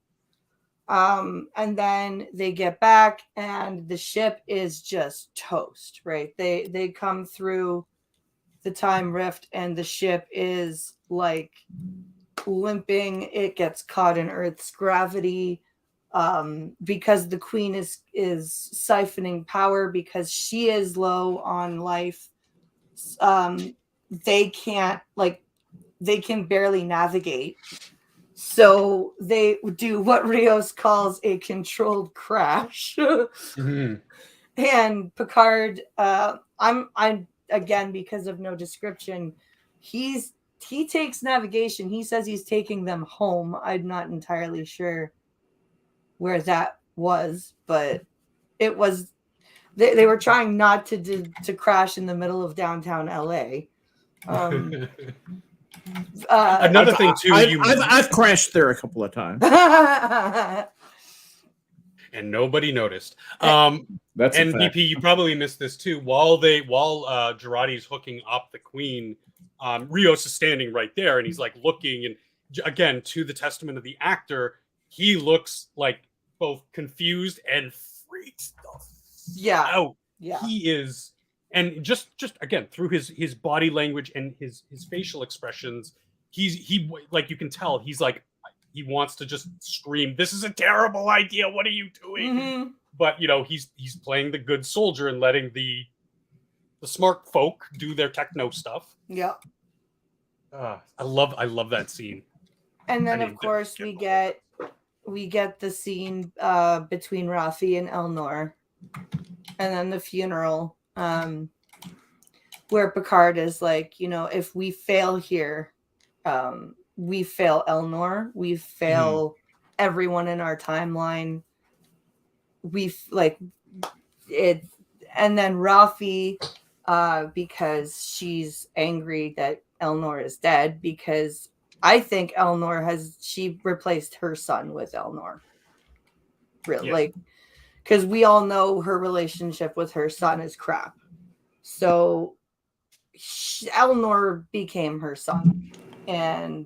[SPEAKER 2] and then they get back and the ship is just toast. Right, they come through the time rift and the ship is like limping. It gets caught in Earth's gravity. Because the Queen is siphoning power because she is low on life. They can barely navigate. So they do what Rios calls a controlled crash.
[SPEAKER 1] Mm-hmm.
[SPEAKER 2] And Piccard, I'm again, because of no description, he takes navigation. He says he's taking them home. I'm not entirely sure where that was, but it was. They were trying not to crash in the middle of downtown LA.
[SPEAKER 3] Another thing too, I've crashed there a couple of times,
[SPEAKER 1] and nobody noticed. That's and BP, you probably missed this too. While Girardi's hooking up the Queen, Rios is standing right there, and he's like looking, and again, to the testament of the actor, he looks like both confused and freaked out. he is, and just again through his body language and his facial expressions, he like, you can tell he's like, he wants to just scream, "This is a terrible idea! What are you doing?" But he's playing the good soldier and letting the smart folk do their techno stuff.
[SPEAKER 2] Yeah.
[SPEAKER 1] I love that scene.
[SPEAKER 2] And then of course we get the scene between Raffi and Elnor, and then the funeral, where Piccard is like, if we fail here, we fail Elnor, we fail everyone in our timeline. We like it, and then Raffi, because she's angry that Elnor is dead, because I think she replaced her son with Elnor. Really, like, because we all know her relationship with her son is crap. So Elnor became her son, and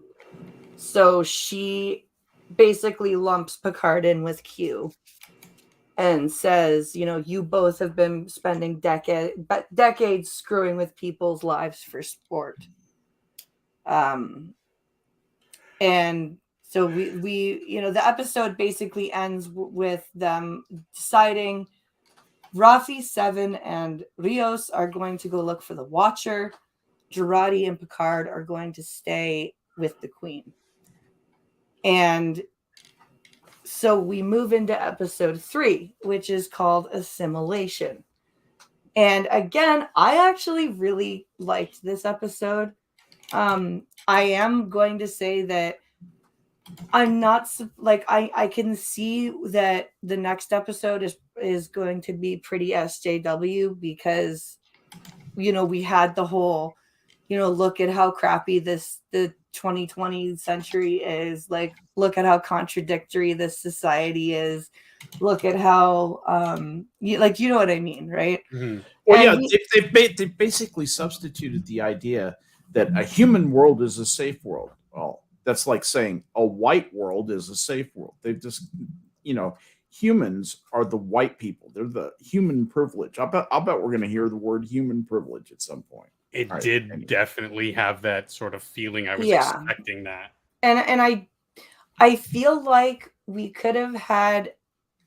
[SPEAKER 2] so she basically lumps Piccard in with Q and says, you both have been spending decades screwing with people's lives for sport. And so we the episode basically ends with them deciding Raffi, Seven, and Rios are going to go look for the Watcher. Girardi and Piccard are going to stay with the Queen. And so we move into episode 3, which is called Assimilation. And again, I actually really liked this episode. I am going to say that I'm not like, I can see that the next episode is going to be pretty SJW, because we had the whole look at how crappy the 2020 century is, like, look at how contradictory this society is, look at how you know what I mean, right?
[SPEAKER 3] Well, they basically substituted the idea that a human world is a safe world. Well, that's like saying a white world is a safe world. They've just, humans are the white people. They're the human privilege. I'll bet we're going to hear the word human privilege at some point.
[SPEAKER 1] It definitely have that sort of feeling. I was expecting that.
[SPEAKER 2] And I feel like we could have had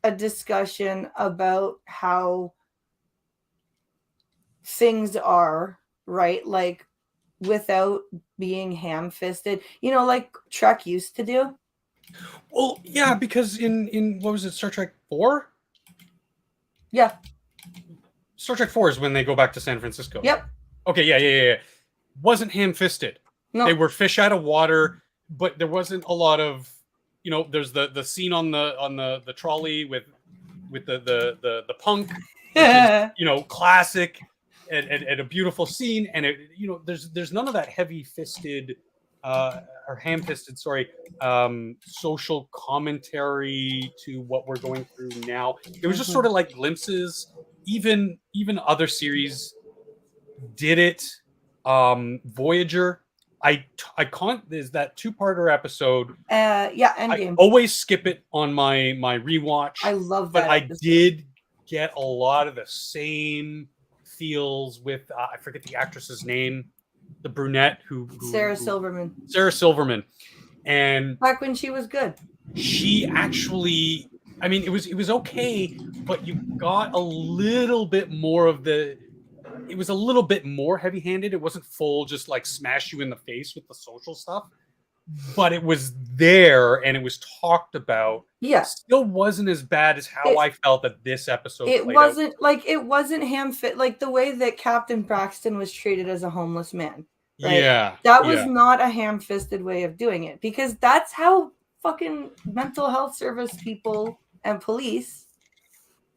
[SPEAKER 2] a discussion about how things are, right? Like, without being ham-fisted, like Trek used to do.
[SPEAKER 1] Well, yeah, because in what was it, Star Trek 4?
[SPEAKER 2] Yeah.
[SPEAKER 1] Star Trek 4 is when they go back to San Francisco.
[SPEAKER 2] Yep.
[SPEAKER 1] Okay, yeah. Wasn't ham-fisted.
[SPEAKER 2] No.
[SPEAKER 1] They were fish out of water, but there wasn't a lot of, there's the scene on the trolley with the punk, which is, classic and a beautiful scene, and there's none of that heavy-fisted or ham-fisted, social commentary to what we're going through now. It was just sort of like glimpses. Even other series did it. Voyager, I can't. There's that 2-parter episode.
[SPEAKER 2] Endgame.
[SPEAKER 1] I always skip it on my rewatch.
[SPEAKER 2] I love that.
[SPEAKER 1] But I did get a lot of the same feels with I forget the actress's name, the brunette who
[SPEAKER 2] Sarah Silverman.
[SPEAKER 1] Sarah Silverman, and
[SPEAKER 2] back when she was good.
[SPEAKER 1] She actually, I mean, it was okay, but you got a little bit more of the. It was a little bit more heavy-handed. It wasn't full, just like smash you in the face with the social stuff, but it was there and it was talked about.
[SPEAKER 2] Yeah,
[SPEAKER 1] still wasn't as bad as how I felt that this episode.
[SPEAKER 2] It wasn't ham-fit, like the way that Captain Braxton was treated as a homeless man. Right?
[SPEAKER 1] Yeah,
[SPEAKER 2] that was not a ham-fisted way of doing it, because that's how fucking mental health service people and police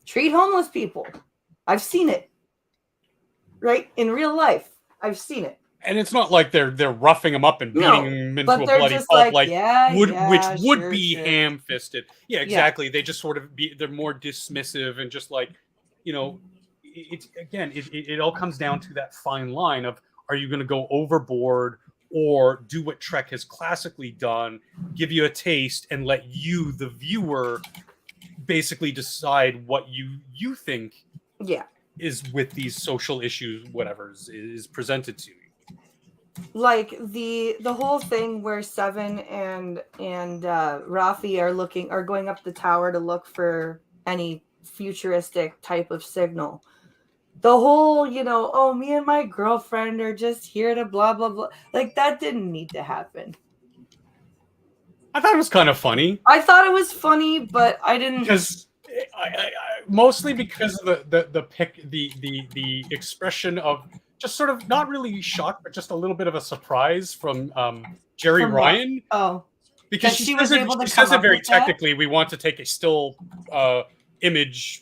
[SPEAKER 2] treat homeless people. I've seen it. Right, in real life, I've seen it,
[SPEAKER 1] and it's not like they're roughing them up and beating them into a bloody pulp, which would be ham-fisted. Yeah, exactly. Yeah. They just sort of they're more dismissive and just like, it all comes down to that fine line of, are you going to go overboard or do what Trek has classically done, give you a taste and let you, the viewer, basically decide what you think.
[SPEAKER 2] Yeah.
[SPEAKER 1] is with these social issues, whatever is presented to you.
[SPEAKER 2] Like the whole thing where Seven and Rafi are going up the tower to look for any futuristic type of signal. The whole, oh, me and my girlfriend are just here to blah blah blah. Like, that didn't need to happen.
[SPEAKER 1] I thought it was kind of funny.
[SPEAKER 2] I thought it was funny, but I didn't,
[SPEAKER 1] because mostly because of the expression of just sort of not really shocked, but just a little bit of a surprise from Jerry Ryan.
[SPEAKER 2] Oh,
[SPEAKER 1] because she says it very technically. We want to take a still image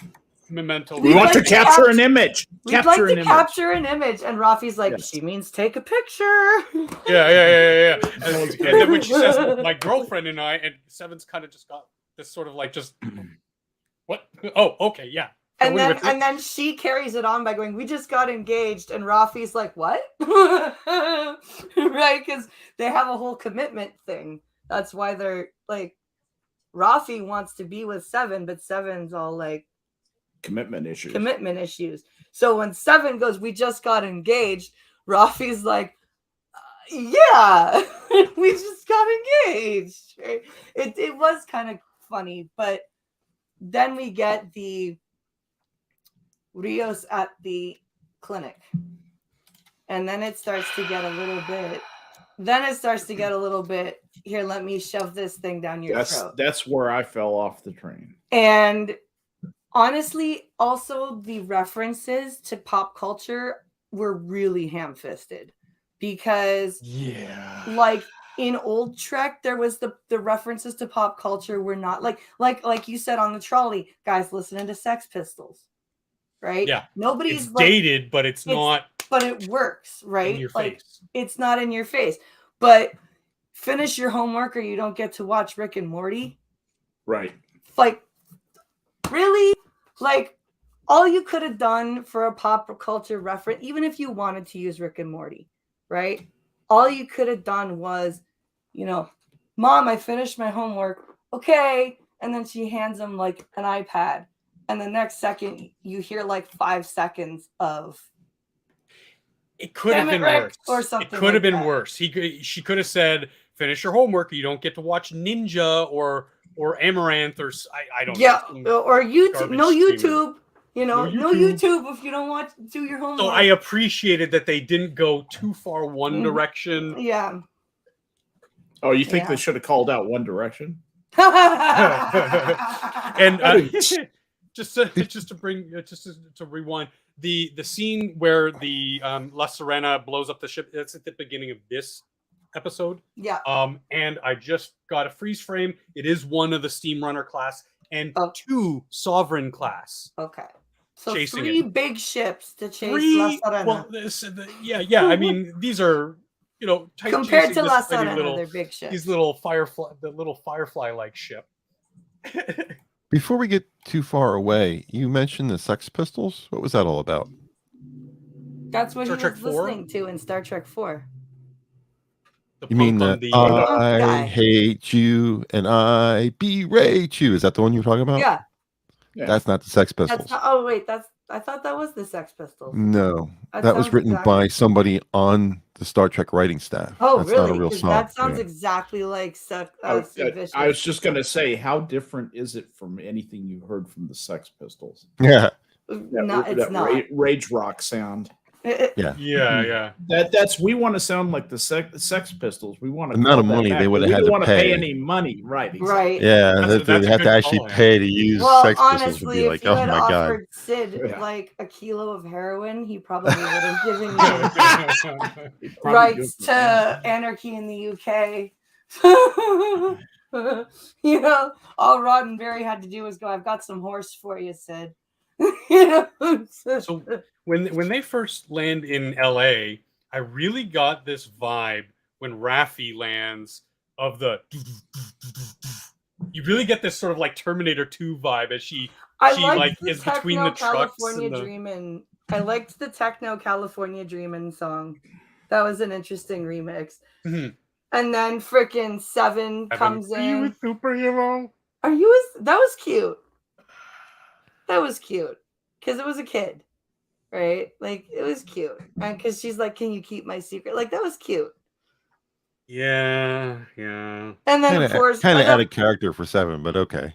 [SPEAKER 1] memento.
[SPEAKER 3] We want to capture an image.
[SPEAKER 2] We'd like to capture an image, and Rafi's like, she means take a picture.
[SPEAKER 1] Yeah. And then when she says my girlfriend and I, and Seven's kind of just got this sort of like just what? Oh, okay, yeah.
[SPEAKER 2] And then she carries it on by going, we just got engaged, and Rafi's like, what? Right? Because they have a whole commitment thing. That's why they're like, Rafi wants to be with Seven, but Seven's all like,
[SPEAKER 3] commitment issues.
[SPEAKER 2] So when Seven goes, we just got engaged, Rafi's like, yeah, we just got engaged. Right? It was kind of funny, but then we get the Rios at the clinic, and then it starts to get a little bit. Here, let me shove this thing down your throat.
[SPEAKER 3] That's where I fell off the train.
[SPEAKER 2] And honestly, also the references to pop culture were really ham-fisted, because like in old Trek, there was the references to pop culture were not like you said on the trolley, guys listening to Sex Pistols, right?
[SPEAKER 1] Yeah,
[SPEAKER 2] nobody's
[SPEAKER 1] it's dated, but it's not.
[SPEAKER 2] But it works, right?
[SPEAKER 1] In your
[SPEAKER 2] like
[SPEAKER 1] face.
[SPEAKER 2] It's not in your face. But finish your homework, or you don't get to watch Rick and Morty.
[SPEAKER 3] Right.
[SPEAKER 2] Like, really? Like, all you could have done for a pop culture reference, even if you wanted to use Rick and Morty, right? All you could have done was, Mom, I finished my homework. Okay. And then she hands him like an iPad. And the next second, you hear like 5 seconds of.
[SPEAKER 1] It could have been worse.
[SPEAKER 2] Or something.
[SPEAKER 1] It could have been worse. She could have said, finish your homework, or you don't get to watch Ninja or Amaranth, or I don't know.
[SPEAKER 2] Yeah, or YouTube. No YouTube. No YouTube if you don't do your homework.
[SPEAKER 1] So I appreciated that they didn't go too far one direction.
[SPEAKER 2] Yeah.
[SPEAKER 3] Oh, you think they should have called out One Direction?
[SPEAKER 1] And just to rewind, the scene where the La Serena blows up the ship, that's at the beginning of this episode.
[SPEAKER 2] Yeah.
[SPEAKER 1] And I just got a freeze frame. It is one of the Steam Runner class and 2 Sovereign class.
[SPEAKER 2] Okay. So 3 big ships to chase La Serena.
[SPEAKER 1] Well, I mean, these are
[SPEAKER 2] compared to La Serena, they're big ships.
[SPEAKER 1] These little firefly-like ship.
[SPEAKER 4] Before we get too far away, you mentioned the Sex Pistols. What was that all about?
[SPEAKER 2] That's what he was listening to in Star Trek 4.
[SPEAKER 4] You mean I hate you and I berate you? Is that the one you're talking about?
[SPEAKER 2] Yeah.
[SPEAKER 4] That's not the Sex Pistols.
[SPEAKER 2] I thought that was the Sex Pistols.
[SPEAKER 4] No, that was written by somebody on the Star Trek writing staff.
[SPEAKER 2] Oh,
[SPEAKER 4] that's
[SPEAKER 2] really?
[SPEAKER 4] Not a real song.
[SPEAKER 2] That sounds exactly like
[SPEAKER 3] I was just going to say, how different is it from anything you heard from the Sex Pistols?
[SPEAKER 4] Yeah.
[SPEAKER 2] It's not.
[SPEAKER 3] Rage rock sound.
[SPEAKER 1] Yeah.
[SPEAKER 3] That's we want to sound like the Sex Pistols. We want to
[SPEAKER 4] amount of money they would have had to pay
[SPEAKER 3] any money, right? Exactly.
[SPEAKER 2] Right.
[SPEAKER 4] Yeah, they have to actually pay to use Sex Pistols. Would be like,
[SPEAKER 2] if you had offered Sid like a kilo of heroin, he probably would have given you rights to Anarchy in the UK. All Roddenberry had to do was go, I've got some horse for you, Sid.
[SPEAKER 1] So when they first land in LA, I really got this vibe when Rafi lands of the. You really get this sort of like Terminator 2 vibe as she is between the trucks.
[SPEAKER 2] I liked the Techno California Dreamin' song. That was an interesting remix.
[SPEAKER 1] Mm-hmm.
[SPEAKER 2] And then freaking Seven comes in.
[SPEAKER 1] Are you a superhero?
[SPEAKER 2] That was cute. That was cute because it was a kid. right? Like it was cute, and because she's like, "Can you keep my secret?" Like that was cute.
[SPEAKER 1] Yeah.
[SPEAKER 2] And then of course,
[SPEAKER 4] kind of added character for 7, but okay.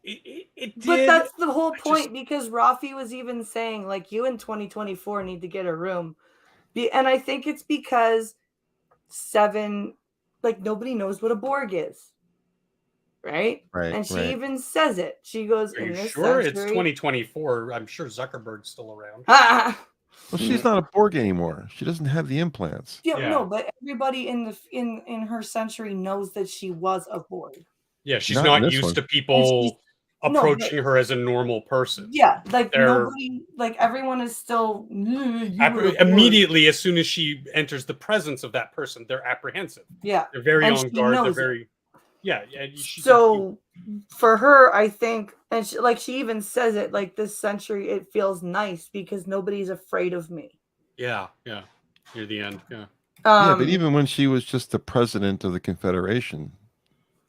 [SPEAKER 1] It did.
[SPEAKER 2] But that's the whole point, because Rafi was even saying, like, you in 2024 need to get a room. And I think it's because 7, like, nobody knows what a Borg is. Right? And she even says it. She goes,
[SPEAKER 1] "Are you sure it's 2024? I'm sure Zuckerberg's still around."
[SPEAKER 4] Well, she's not a Borg anymore. She doesn't have the implants.
[SPEAKER 2] Yeah, no, but everybody in her century knows that she was a Borg.
[SPEAKER 1] Yeah, she's not used to people approaching her as a normal person.
[SPEAKER 2] Yeah, like nobody, like everyone is still
[SPEAKER 1] immediately as soon as she enters the presence of that person, they're apprehensive.
[SPEAKER 2] Yeah,
[SPEAKER 1] they're very on guard. They're very
[SPEAKER 2] so for her, I think, and she even says it, like, this century it feels nice because nobody's afraid of me.
[SPEAKER 1] Yeah, near the end. Yeah,
[SPEAKER 4] but even when she was just the president of the Confederation,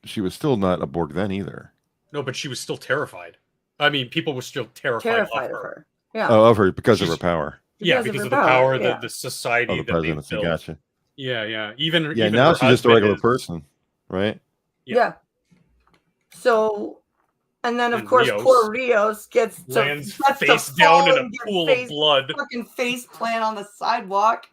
[SPEAKER 4] she was still not a Borg then either.
[SPEAKER 1] No, but she was still terrified. I mean, people were still terrified of her.
[SPEAKER 2] Yeah.
[SPEAKER 4] Oh, of her because of her power.
[SPEAKER 1] Because of the power, the society
[SPEAKER 4] that they built. Gotcha.
[SPEAKER 1] Yeah. Even
[SPEAKER 4] now she's just a regular person, right?
[SPEAKER 2] Yeah. So, and then of course, poor Rios gets
[SPEAKER 1] face down in a pool of blood.
[SPEAKER 2] Fucking face plant on the sidewalk.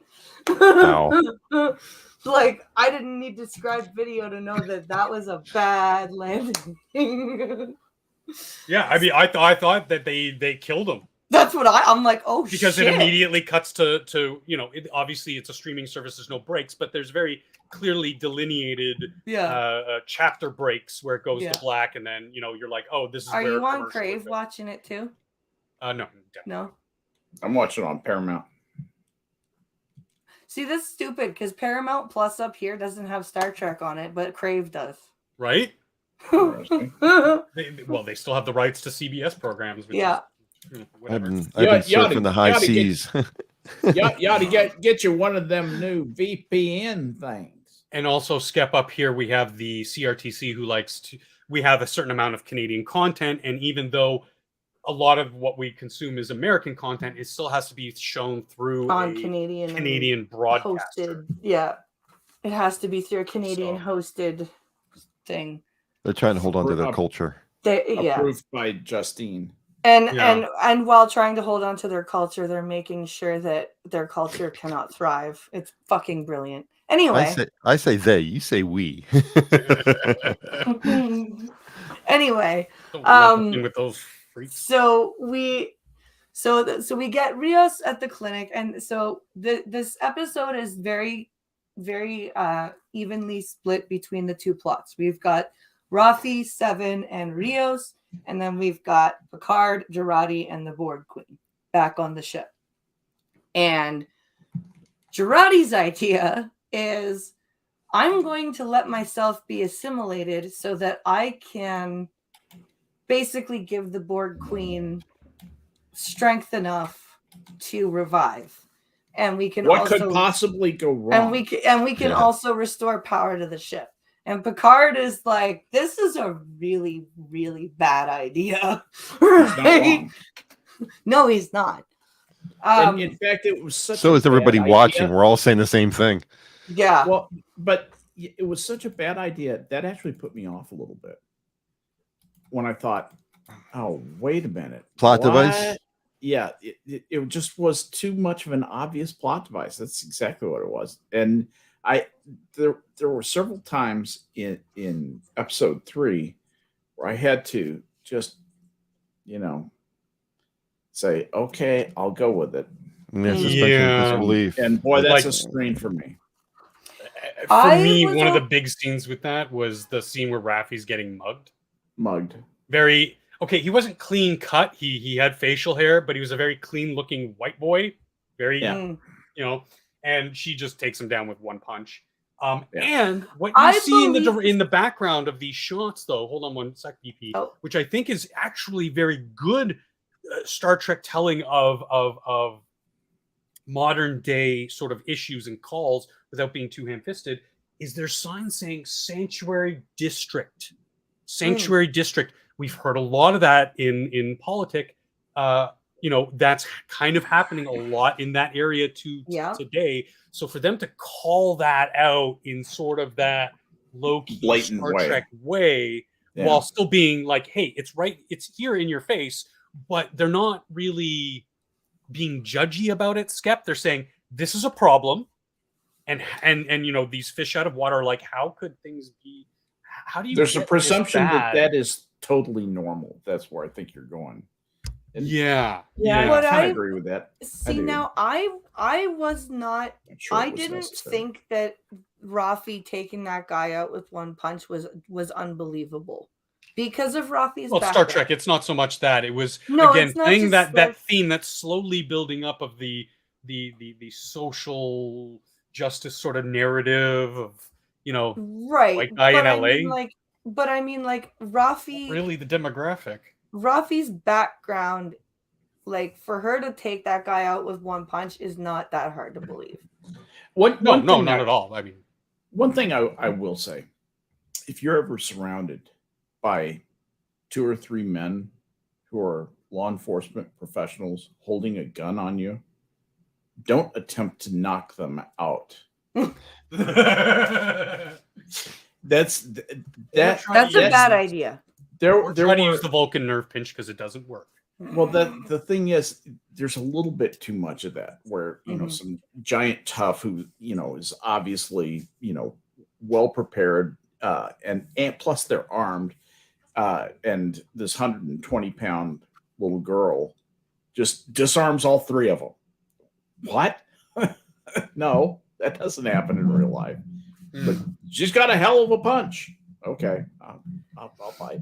[SPEAKER 4] Ow.
[SPEAKER 2] Like, I didn't need described video to know that was a bad landing.
[SPEAKER 1] Yeah, I mean, I thought that they killed him.
[SPEAKER 2] That's what I'm like, oh shit.
[SPEAKER 1] Because it immediately cuts to obviously it's a streaming service, there's no breaks, but there's very clearly delineated chapter breaks where it goes to black, and then you're like, oh, this is
[SPEAKER 2] Are you on Crave watching it too?
[SPEAKER 1] No.
[SPEAKER 3] I'm watching it on Paramount.
[SPEAKER 2] See, this is stupid because Paramount Plus up here doesn't have Star Trek on it, but Crave does.
[SPEAKER 1] Right? They still have the rights to CBS programs.
[SPEAKER 4] I've been surfing the high seas.
[SPEAKER 5] You ought to get you one of them new VPN things.
[SPEAKER 1] And also, Skep up here, we have the CRTC who we have a certain amount of Canadian content, and even though a lot of what we consume is American content, it still has to be shown through
[SPEAKER 2] on
[SPEAKER 1] a
[SPEAKER 2] Canadian
[SPEAKER 1] broadcaster.
[SPEAKER 2] Hosted. Yeah, it has to be through a Canadian hosted thing.
[SPEAKER 4] They're trying to hold on to their culture.
[SPEAKER 3] Approved by Justine.
[SPEAKER 2] And while trying to hold on to their culture, they're making sure that their culture cannot thrive. It's fucking brilliant. Anyway,
[SPEAKER 4] I say they, you say we.
[SPEAKER 2] Anyway,
[SPEAKER 1] with those freaks.
[SPEAKER 2] So we get Rios at the clinic, and so this episode is very, very evenly split between the two plots. We've got Rafi, 7, and Rios, and then we've got Piccard, Jurati, and the Borg Queen back on the ship. And Jurati's idea is, I'm going to let myself be assimilated so that I can basically give the Borg Queen strength enough to revive. And we can
[SPEAKER 3] what could possibly go wrong?
[SPEAKER 2] And we can also restore power to the ship. And Piccard is like, this is a really, really bad idea. Right? No, he's not.
[SPEAKER 3] In fact, it was such
[SPEAKER 4] so is everybody watching. We're all saying the same thing.
[SPEAKER 2] Yeah.
[SPEAKER 3] Well, but it was such a bad idea that actually put me off a little bit. When I thought, oh, wait a minute.
[SPEAKER 4] Plot device?
[SPEAKER 3] Yeah, it just was too much of an obvious plot device. That's exactly what it was. And there were several times in episode 3 where I had to just, say, okay, I'll go with it.
[SPEAKER 4] Disbelief.
[SPEAKER 3] And boy, that's a strain for me.
[SPEAKER 1] For me, one of the big scenes with that was the scene where Rafi's getting mugged. Very okay. He wasn't clean cut. He had facial hair, but he was a very clean looking white boy. Very, and she just takes him down with one punch. And what you see in the background of these shots, though, hold on one sec, BP, which I think is actually very good Star Trek telling of modern day sort of issues and calls without being too ham-fisted, is there's signs saying Sanctuary District. Sanctuary District. We've heard a lot of that in politic. that's kind of happening a lot in that area today. So for them to call that out in sort of that low-key
[SPEAKER 3] blatant
[SPEAKER 1] Star
[SPEAKER 3] way.
[SPEAKER 1] Trek way, while still being like, hey, it's right, it's here in your face, but they're not really being judgy about it, Skep. They're saying this is a problem, and these fish out of water are like, how could things be? How do you?
[SPEAKER 3] There's a presumption that is totally normal. That's where I think you're going. And
[SPEAKER 1] yeah.
[SPEAKER 3] I kind of agree with that.
[SPEAKER 2] See, now I was not. I didn't think that Rafi taking that guy out with one punch was unbelievable because of Rafi's background.
[SPEAKER 1] Star Trek, it's not so much that. It was playing that theme that's slowly building up of the social justice sort of narrative of
[SPEAKER 2] right,
[SPEAKER 1] white guy in LA.
[SPEAKER 2] But I mean, Rafi.
[SPEAKER 1] Really, the demographic.
[SPEAKER 2] Rafi's background, for her to take that guy out with one punch is not that hard to believe.
[SPEAKER 1] Not at all. I mean,
[SPEAKER 3] one thing I will say, if you're ever surrounded by 2 or 3 men who are law enforcement professionals holding a gun on you, don't attempt to knock them out. That's a
[SPEAKER 2] bad idea.
[SPEAKER 1] They're trying to use the Vulcan nerve pinch because it doesn't work.
[SPEAKER 3] Well, the thing is, there's a little bit too much of that where, some giant tough who, is obviously, well prepared and plus they're armed and this 120-pound little girl just disarms all 3 of them. What? No, that doesn't happen in real life. But she's got a hell of a punch. Okay, I'll fight.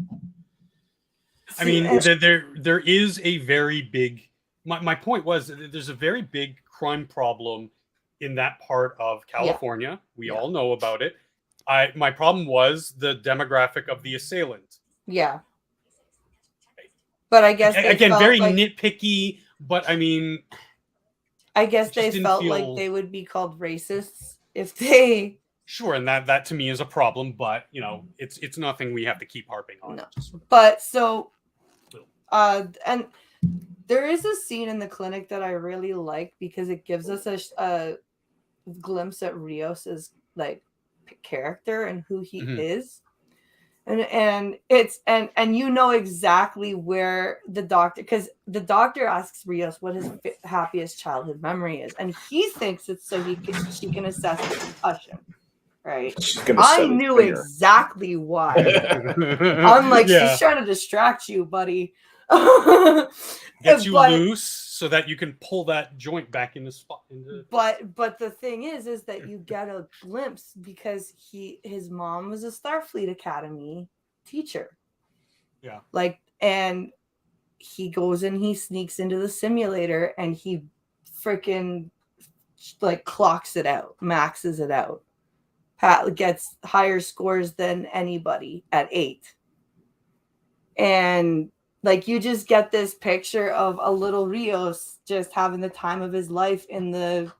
[SPEAKER 1] I mean, there is a very big. My point was that there's a very big crime problem in that part of California. Yeah. We all know about it. My problem was the demographic of the assailant.
[SPEAKER 2] Yeah, but I guess
[SPEAKER 1] again very nitpicky. But I mean,
[SPEAKER 2] I guess they felt like they would be called racists if they.
[SPEAKER 1] Sure, and that to me is a problem, but it's nothing we have to keep harping on.
[SPEAKER 2] No. But so, and there is a scene in the clinic that I really like because it gives us a glimpse at Rios's character and who he is, and it's and exactly where the doctor, because the doctor asks Rios what his happiest childhood memory is, and he thinks it's so she can assess the concussion. Right. I knew exactly why. I'm like, she's trying to distract you, buddy.
[SPEAKER 1] Gets you loose so that you can pull that joint back in the spot.
[SPEAKER 2] But the thing is that you get a glimpse because his mom was a Starfleet Academy teacher.
[SPEAKER 1] Yeah.
[SPEAKER 2] And he goes and he sneaks into the simulator and he freaking clocks it out, maxes it out. Gets higher scores than anybody at 8. And you just get this picture of a little Rios just having the time of his life in the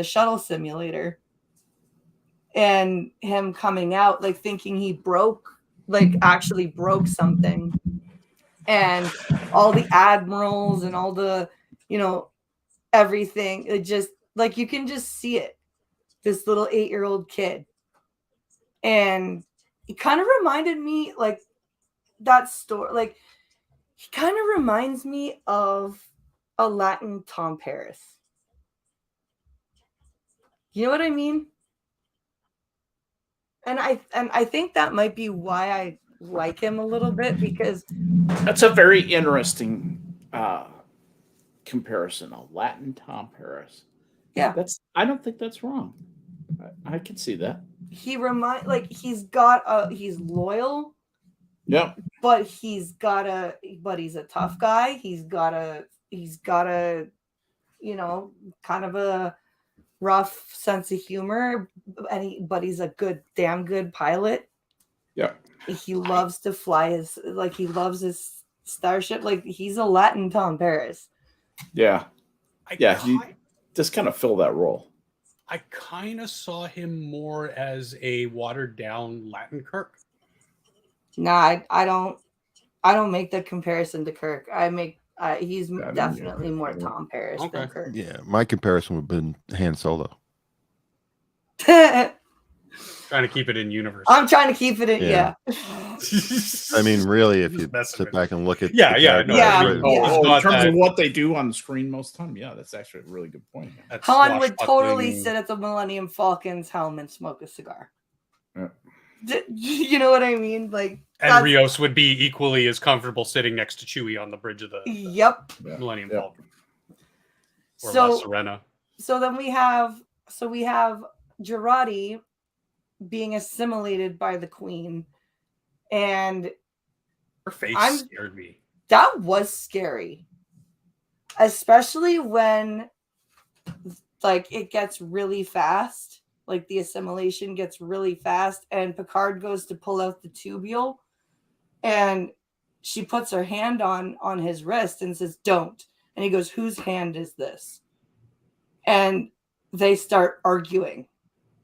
[SPEAKER 2] shuttle simulator. And him coming out thinking he actually broke something. And all the admirals and all the, everything, it just you can just see it. This little 8-year-old kid. And he kind of reminded me that story. He kind of reminds me of a Latin Tom Paris. You know what I mean? And I think that might be why I like him a little bit, because
[SPEAKER 3] that's a very interesting comparison. A Latin Tom Paris.
[SPEAKER 2] Yeah,
[SPEAKER 3] I don't think that's wrong. I can see that.
[SPEAKER 2] He he's loyal.
[SPEAKER 3] Yeah.
[SPEAKER 2] But he's a tough guy. He's got a kind of a rough sense of humor, but he's a damn good pilot.
[SPEAKER 3] Yeah.
[SPEAKER 2] He loves to fly he loves his starship. He's a Latin Tom Paris.
[SPEAKER 3] Yeah. He just kind of fill that role.
[SPEAKER 1] I kind of saw him more as a watered down Latin Kirk.
[SPEAKER 2] Nah, I don't make the comparison to Kirk. I make He's definitely more Tom Paris than Kirk.
[SPEAKER 4] Yeah, my comparison would have been Han Solo.
[SPEAKER 1] Trying to keep it in universe.
[SPEAKER 2] I'm trying to keep it in, yeah.
[SPEAKER 4] I mean, really, if you sit back and look at
[SPEAKER 3] in terms of what they do on the screen most of the time, that's actually a really good point.
[SPEAKER 2] Han would totally sit at the Millennium Falcon's helm and smoke a cigar. Yeah. You know what I mean? Like,
[SPEAKER 1] and Rios would be equally as comfortable sitting next to Chewie on the bridge of the Millennium Falcon. Or La Sirena.
[SPEAKER 2] So then we have Jurati being assimilated by the Queen, and
[SPEAKER 1] her face scared me.
[SPEAKER 2] That was scary, especially when like it gets really fast, like the assimilation gets really fast, and Piccard goes to pull out the tubule, and she puts her hand on his wrist and says, "Don't," and he goes, "Whose hand is this?" And they start arguing.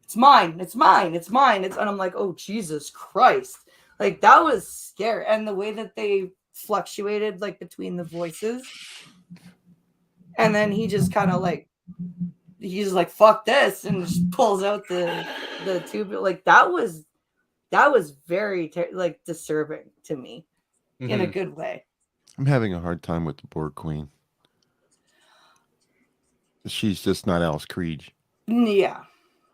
[SPEAKER 2] It's mine. It's mine. It's mine. And I'm like, oh, Jesus Christ. Like, that was scary. And the way that they fluctuated, like, between the voices. And then he just kind of, like, he's like, fuck this. And just pulls out the tube. Like, that was very, disturbing to me in a good way.
[SPEAKER 4] I'm having a hard time with the Borg Queen. She's just not Alice Creed.
[SPEAKER 2] Yeah.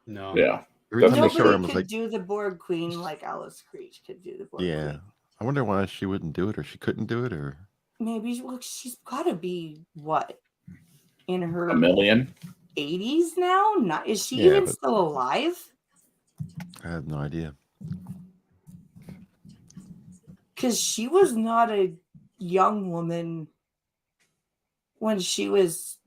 [SPEAKER 1] No.
[SPEAKER 3] Yeah.
[SPEAKER 2] Nobody could do the Borg Queen like Alice Creed could do the Borg Queen.
[SPEAKER 4] I wonder why she wouldn't do it, or she couldn't do it, or
[SPEAKER 2] maybe she's got to be what in her
[SPEAKER 3] a million
[SPEAKER 2] 80s now. Not is she even still alive?
[SPEAKER 4] I have no idea.
[SPEAKER 2] Because she was not a young woman when she was.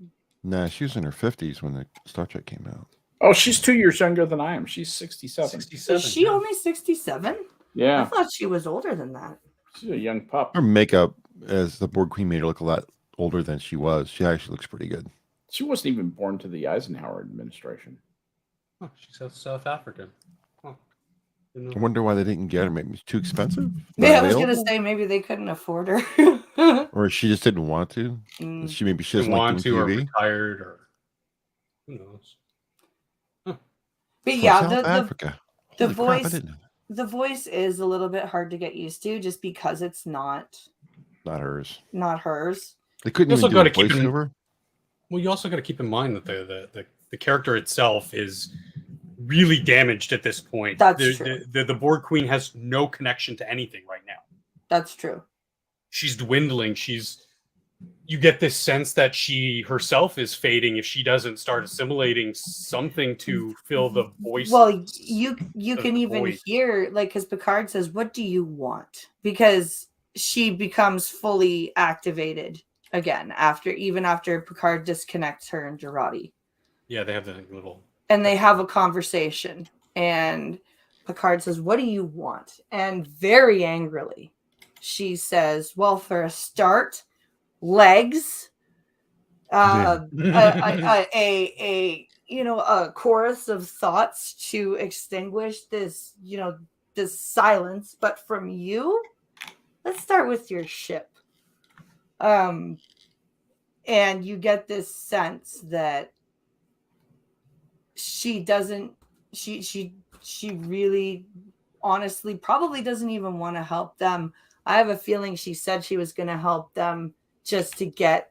[SPEAKER 4] Nah, she was in her 50s when the Star Trek came out.
[SPEAKER 3] Oh, she's 2 years younger than I am. She's 67.
[SPEAKER 2] Is she only 67?
[SPEAKER 3] Yeah.
[SPEAKER 2] I thought she was older than that.
[SPEAKER 3] She's a young pup.
[SPEAKER 4] Her makeup as the Borg Queen made her look a lot older than she was. She actually looks pretty good.
[SPEAKER 3] She wasn't even born to the Eisenhower administration.
[SPEAKER 1] Oh, she's South African. Oh.
[SPEAKER 4] I wonder why they didn't get her. Maybe it's too expensive?
[SPEAKER 2] I was going to say maybe they couldn't afford her.
[SPEAKER 4] Or she just didn't want to. She doesn't
[SPEAKER 1] want to,
[SPEAKER 4] TV.
[SPEAKER 1] or retired, or who knows.
[SPEAKER 2] But
[SPEAKER 4] Africa.
[SPEAKER 2] The voice is a little bit hard to get used to, just because it's not
[SPEAKER 4] hers.
[SPEAKER 2] Not hers.
[SPEAKER 4] They couldn't even do a voiceover.
[SPEAKER 1] Well, you also got to keep in mind that the character itself is really damaged at this point.
[SPEAKER 2] That's true.
[SPEAKER 1] The Borg Queen has no connection to anything right now.
[SPEAKER 2] That's true.
[SPEAKER 1] She's dwindling. You get this sense that she herself is fading if she doesn't start assimilating something to fill the voice.
[SPEAKER 2] Well, you can even hear, like, because Piccard says, "What do you want?" Because she becomes fully activated again after Piccard disconnects her and Jurati.
[SPEAKER 1] Yeah, they have the little.
[SPEAKER 2] And they have a conversation, and Piccard says, "What do you want?" And very angrily, she says, "Well, for a start, legs, a chorus of thoughts to extinguish this silence. But from you, let's start with your ship." And you get this sense that she really honestly probably doesn't even want to help them. I have a feeling she said she was going to help them just to get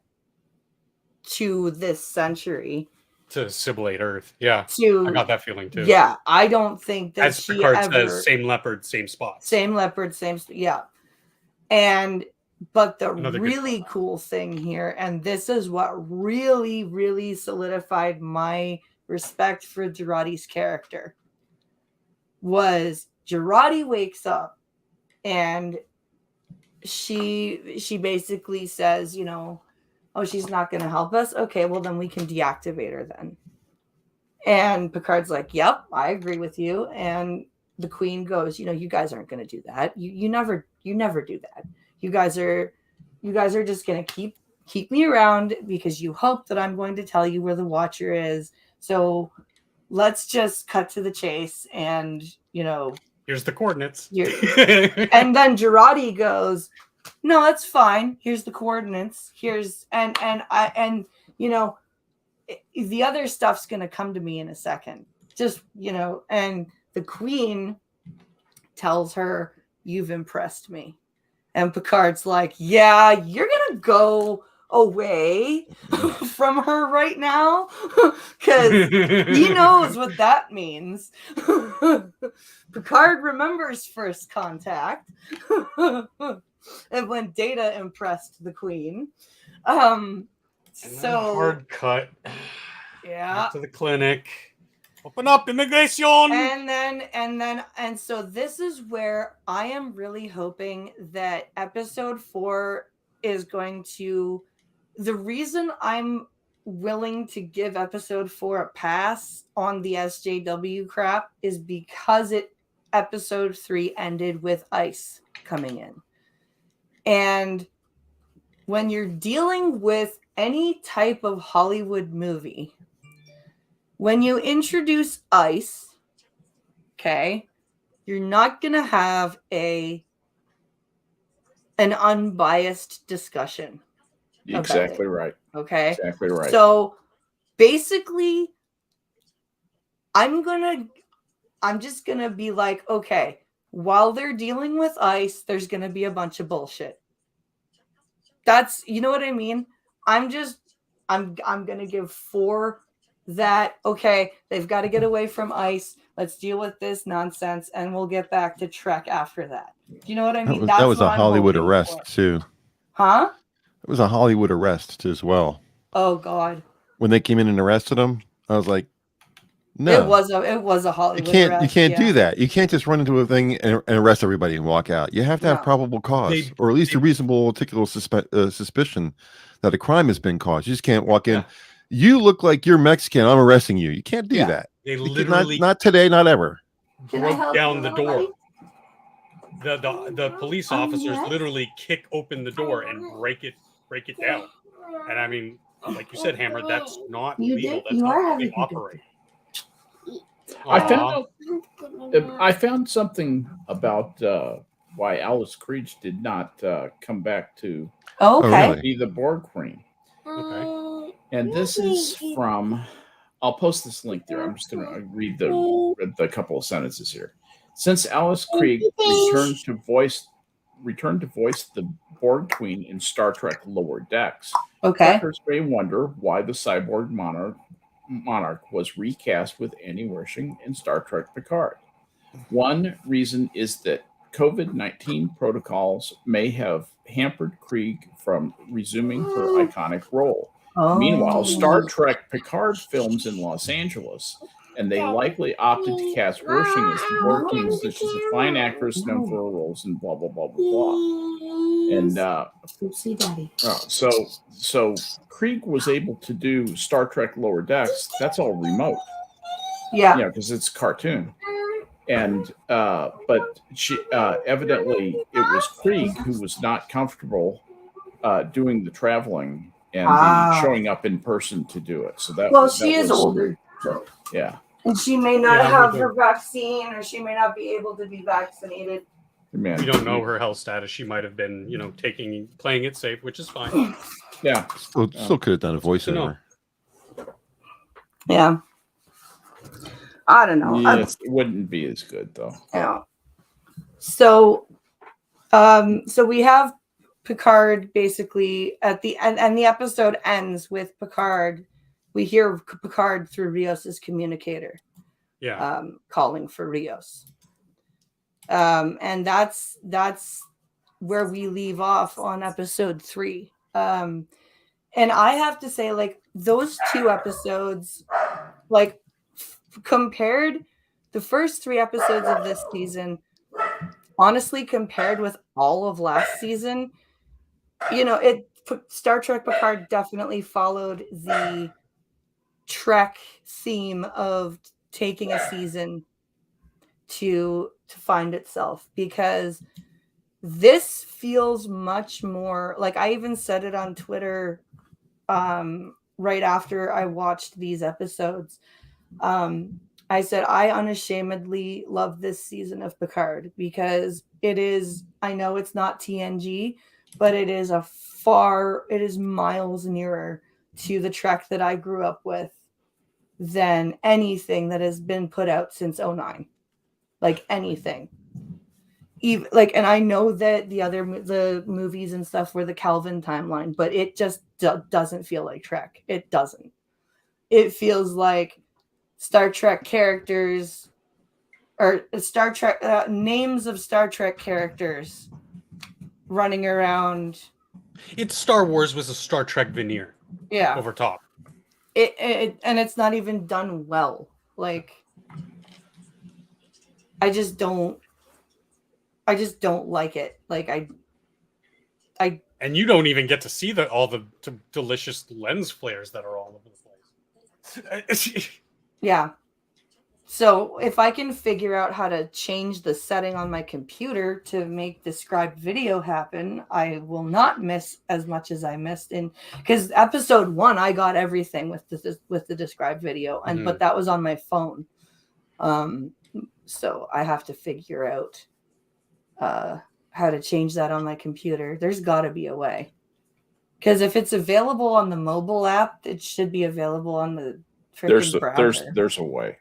[SPEAKER 2] to this century.
[SPEAKER 1] To assimilate Earth. Yeah. I got that feeling too.
[SPEAKER 2] Yeah. I don't think that
[SPEAKER 1] as Piccard says, same leopard, same spot.
[SPEAKER 2] Same leopard, same yeah. But the really cool thing here, and this is what really, really solidified my respect for Jurati's character, was Jurati wakes up and she basically says, "Oh, she's not going to help us. Okay, well then we can deactivate her then." And Piccard's like, "Yep, I agree with you." And the Queen goes, "You guys aren't going to do that. You never do that. You guys are just going to keep me around because you hope that I'm going to tell you where the Watcher is. So let's just cut to the chase and,
[SPEAKER 1] here's the coordinates."
[SPEAKER 2] And then Jurati goes, no, that's fine. Here's the coordinates. Here's and you know, the other stuff's gonna come to me in a second. Just, you know, and the queen tells her, "You've impressed me." And Piccard's like, "Yeah, you're gonna go away from her right now because he knows what that means." Piccard remembers first contact and when Data impressed the queen. So
[SPEAKER 1] hard cut.
[SPEAKER 2] Yeah.
[SPEAKER 1] Back to the clinic. Open up, immigration.
[SPEAKER 2] And so this is where I am really hoping that episode 4 is going to. The reason I'm willing to give episode 4 a pass on the SJW crap is because episode 3 ended with ICE coming in. And when you're dealing with any type of Hollywood movie, when you introduce ICE, okay, you're not going to have an unbiased discussion.
[SPEAKER 3] Exactly right.
[SPEAKER 2] Okay.
[SPEAKER 3] Exactly right.
[SPEAKER 2] So basically, I'm just going to be like, okay, while they're dealing with ICE, there's going to be a bunch of bullshit. That's, you know what I mean? I'm going to give 4 that, okay, they've got to get away from ICE. Let's deal with this nonsense, and we'll get back to Trek after that. Do you know what I mean?
[SPEAKER 4] That was a Hollywood arrest, too.
[SPEAKER 2] Huh?
[SPEAKER 4] It was a Hollywood arrest, as well.
[SPEAKER 2] Oh, God.
[SPEAKER 4] When they came in and arrested him, I was like, no.
[SPEAKER 2] It was a Hollywood arrest.
[SPEAKER 4] You can't do that. You can't just run into a thing and arrest everybody and walk out. You have to have probable cause, or at least a reasonable articulable suspicion that a crime has been caused. You just can't walk in. You look like you're Mexican. I'm arresting you. You can't do that.
[SPEAKER 1] They literally
[SPEAKER 4] not today, not ever.
[SPEAKER 1] Broke down the door. The police officers literally kick open the door and break it down. And I mean, like you said, Hammer, that's not legal. That's not how they operate.
[SPEAKER 5] I found something about why Alice Creech did not come back to be the Borg Queen.
[SPEAKER 1] Okay.
[SPEAKER 5] And this is from. I'll post this link there. I'm just going to read the couple of sentences here. Since Alice Krieg returned to voice the Borg Queen in Star Trek Lower Decks, Trekkers may wonder why the cyborg monarch was recast with Annie Wersching in Star Trek Piccard. One reason is that COVID-19 protocols may have hampered Krieg from resuming her iconic role. Meanwhile, Star Trek Piccard films in Los Angeles, and they likely opted to cast Wersching as the Borg Queen, since she's a fine actress known for her roles in blah blah blah blah blah. And so Krieg was able to do Star Trek Lower Decks. That's all remote. Yeah, because it's a cartoon. And but she evidently it was Krieg who was not comfortable doing the traveling and showing up in person to do it. So she is older. So. Yeah.
[SPEAKER 2] And she may not have her vaccine, or she may not be able to be vaccinated.
[SPEAKER 1] We don't know her health status. She might have been, playing it safe, which is fine.
[SPEAKER 5] Yeah.
[SPEAKER 4] Still could have done a voiceover.
[SPEAKER 2] Yeah. I don't know.
[SPEAKER 5] Yes, it wouldn't be as good though.
[SPEAKER 2] Yeah. So we have Piccard basically at the end, and the episode ends with Piccard. We hear Piccard through Rios's communicator, calling for Rios. And that's where we leave off on episode 3. And I have to say, like, those 2 episodes, like, compared the first 3 episodes of this season, honestly, compared with all of last season, Star Trek Piccard definitely followed the Trek theme of taking a season to find itself, because this feels much more like, I even said it on Twitter right after I watched these episodes. I said I unashamedly love this season of Piccard because it is, I know it's not TNG, but it is miles nearer to the Trek that I grew up with than anything that has been put out since 2009. Like anything. Even like, and I know that the movies and stuff were the Kelvin timeline, but it just doesn't feel like Trek. It doesn't. It feels like Star Trek characters or Star Trek names of Star Trek characters running around.
[SPEAKER 1] It's Star Wars with a Star Trek veneer.
[SPEAKER 2] Yeah.
[SPEAKER 1] Over top.
[SPEAKER 2] It and it's not even done well. Like, I just don't like it. Like I
[SPEAKER 1] and you don't even get to see all the delicious lens flares that are all over the place.
[SPEAKER 2] Yeah. So if I can figure out how to change the setting on my computer to make described video happen, I will not miss as much as I missed because episode 1 I got everything with the described video, but that was on my phone. So I have to figure out how to change that on my computer. There's got to be a way, because if it's available on the mobile app, it should be available on the freaking browser.
[SPEAKER 3] There's a way.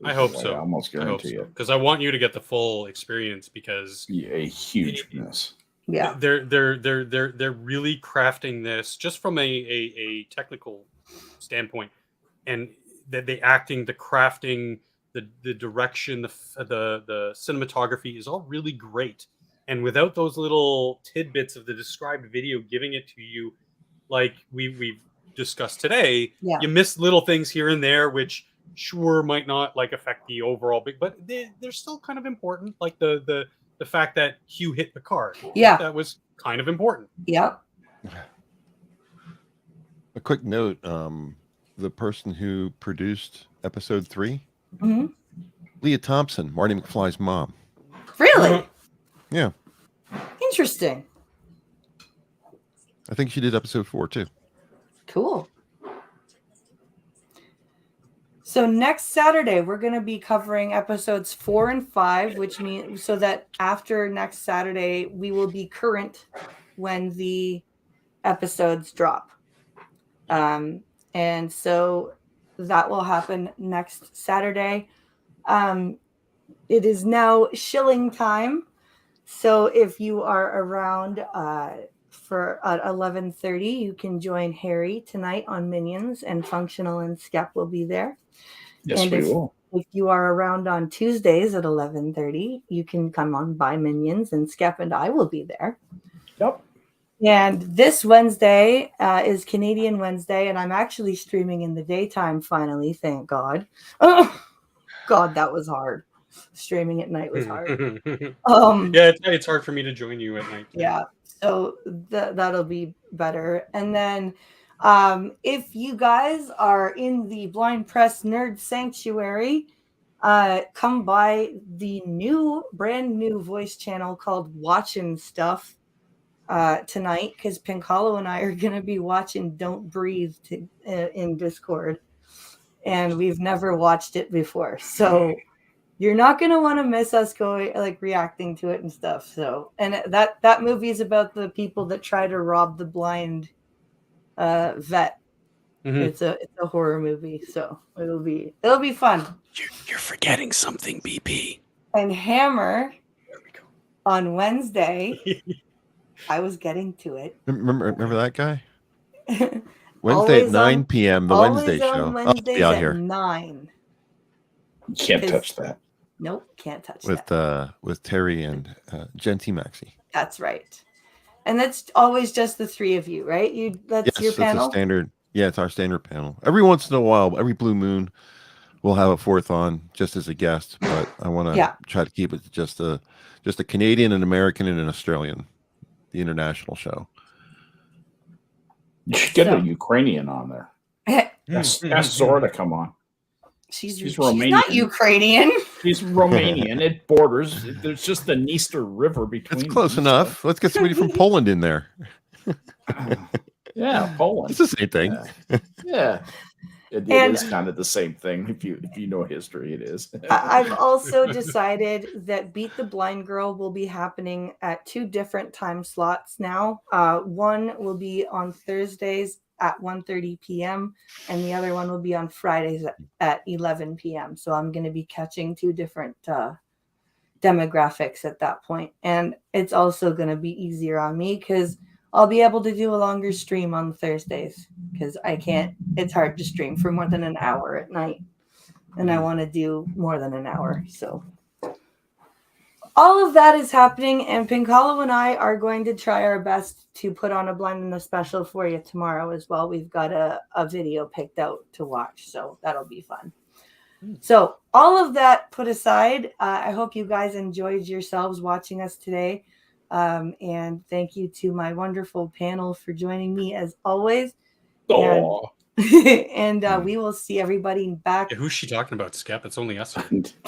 [SPEAKER 1] I hope so.
[SPEAKER 3] I almost guarantee it,
[SPEAKER 1] because I want you to get the full experience. Because
[SPEAKER 3] a huge miss.
[SPEAKER 2] Yeah,
[SPEAKER 1] they're really crafting this just from a technical standpoint, and the acting, the crafting, the direction, the cinematography is all really great. And without those little tidbits of the described video giving it to you, like we've discussed today, you miss little things here and there, which sure might not like affect the overall big, but they're still kind of important. Like the fact that Hugh hit Piccard.
[SPEAKER 2] Yeah,
[SPEAKER 1] that was kind of important.
[SPEAKER 2] Yeah.
[SPEAKER 4] A quick note: the person who produced episode 3, Leah Thompson, Marty McFly's mom.
[SPEAKER 2] Really?
[SPEAKER 4] Yeah.
[SPEAKER 2] Interesting.
[SPEAKER 4] I think she did episode 4 too.
[SPEAKER 2] Cool. So next Saturday, we're going to be covering episodes 4 and 5, which means so that after next Saturday, we will be current when the episodes drop. And so that will happen next Saturday. It is now shilling time. So if you are around for at 11:30, you can join Harry tonight on Minions, and Functional and Skep will be there.
[SPEAKER 3] Yes,
[SPEAKER 2] and
[SPEAKER 3] we will.
[SPEAKER 2] If you are around on Tuesdays at 11:30, you can come on by Minions, and Skep and I will be there.
[SPEAKER 3] Yep.
[SPEAKER 2] And this Wednesday is Canadian Wednesday, and I'm actually streaming in the daytime finally, thank God. Oh, God, that was hard. Streaming at night was hard.
[SPEAKER 1] Yeah, it's hard for me to join you at night.
[SPEAKER 2] Yeah, so that'll be better. And then if you guys are in the Blind Press Nerd Sanctuary, come by the brand new voice channel called Watching Stuff tonight, because Pincalo and I are going to be watching Don't Breathe in Discord, and we've never watched it before, so you're not going to want to miss us reacting to it and stuff. So, and that movie is about the people that try to rob the blind vet. It's a horror movie, so it'll be fun.
[SPEAKER 1] You're forgetting something, BP.
[SPEAKER 2] And Hammer,
[SPEAKER 1] there we go,
[SPEAKER 2] on Wednesday. I was getting to it.
[SPEAKER 4] Remember that guy? Wednesday at 9 p.m. The Wednesday show.
[SPEAKER 2] Wednesdays
[SPEAKER 4] I'll be out
[SPEAKER 2] at
[SPEAKER 4] here.
[SPEAKER 2] 9.
[SPEAKER 3] You can't touch that.
[SPEAKER 2] Nope, can't touch that.
[SPEAKER 4] With Terry and Genty Maxey.
[SPEAKER 2] That's right. And that's always just the three of you, right? That's your panel?
[SPEAKER 4] It's standard. Yeah, it's our standard panel. Every once in a while, every blue moon, we'll have a fourth on just as a guest. But I want to try to keep it just a Canadian, an American, and an Australian, the international
[SPEAKER 3] You should get a Ukrainian on there. Ask Zora to come on.
[SPEAKER 2] She's Romanian. She's not Ukrainian.
[SPEAKER 3] She's Romanian. It borders. There's just the Dniester River between.
[SPEAKER 4] It's close enough. Let's get somebody from Poland in there.
[SPEAKER 3] Yeah, Poland.
[SPEAKER 4] It's the same thing.
[SPEAKER 3] Yeah. It is kind of the same thing. If you know history, it is.
[SPEAKER 2] I've also decided that Beat the Blind Girl will be happening at 2 different time slots now. One will be on Thursdays at 1:30 p.m. and the other one will be on Fridays at 11 p.m. So I'm going to be catching 2 different demographics at that point. And it's also going to be easier on me because I'll be able to do a longer stream on Thursdays because it's hard to stream for more than an hour at night. And I want to do more than an hour. So all of that is happening. And Piccolo and I are going to try our best to put on a blind and a special for you tomorrow as well. We've got a video picked out to watch. So that'll be fun. So all of that put aside, I hope you guys enjoyed yourselves watching us today. And thank you to my wonderful panel for joining me as always. And we will see everybody back.
[SPEAKER 1] Yeah, who's she talking about, Skep? It's only us.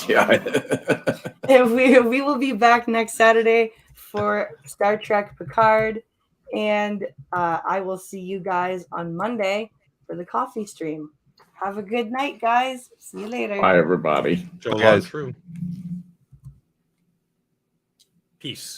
[SPEAKER 3] Yeah.
[SPEAKER 2] And we will be back next Saturday for Star Trek Piccard. And I will see you guys on Monday for the coffee stream. Have a good night, guys. See you later.
[SPEAKER 3] Bye, everybody.
[SPEAKER 1] Joe on through. Peace.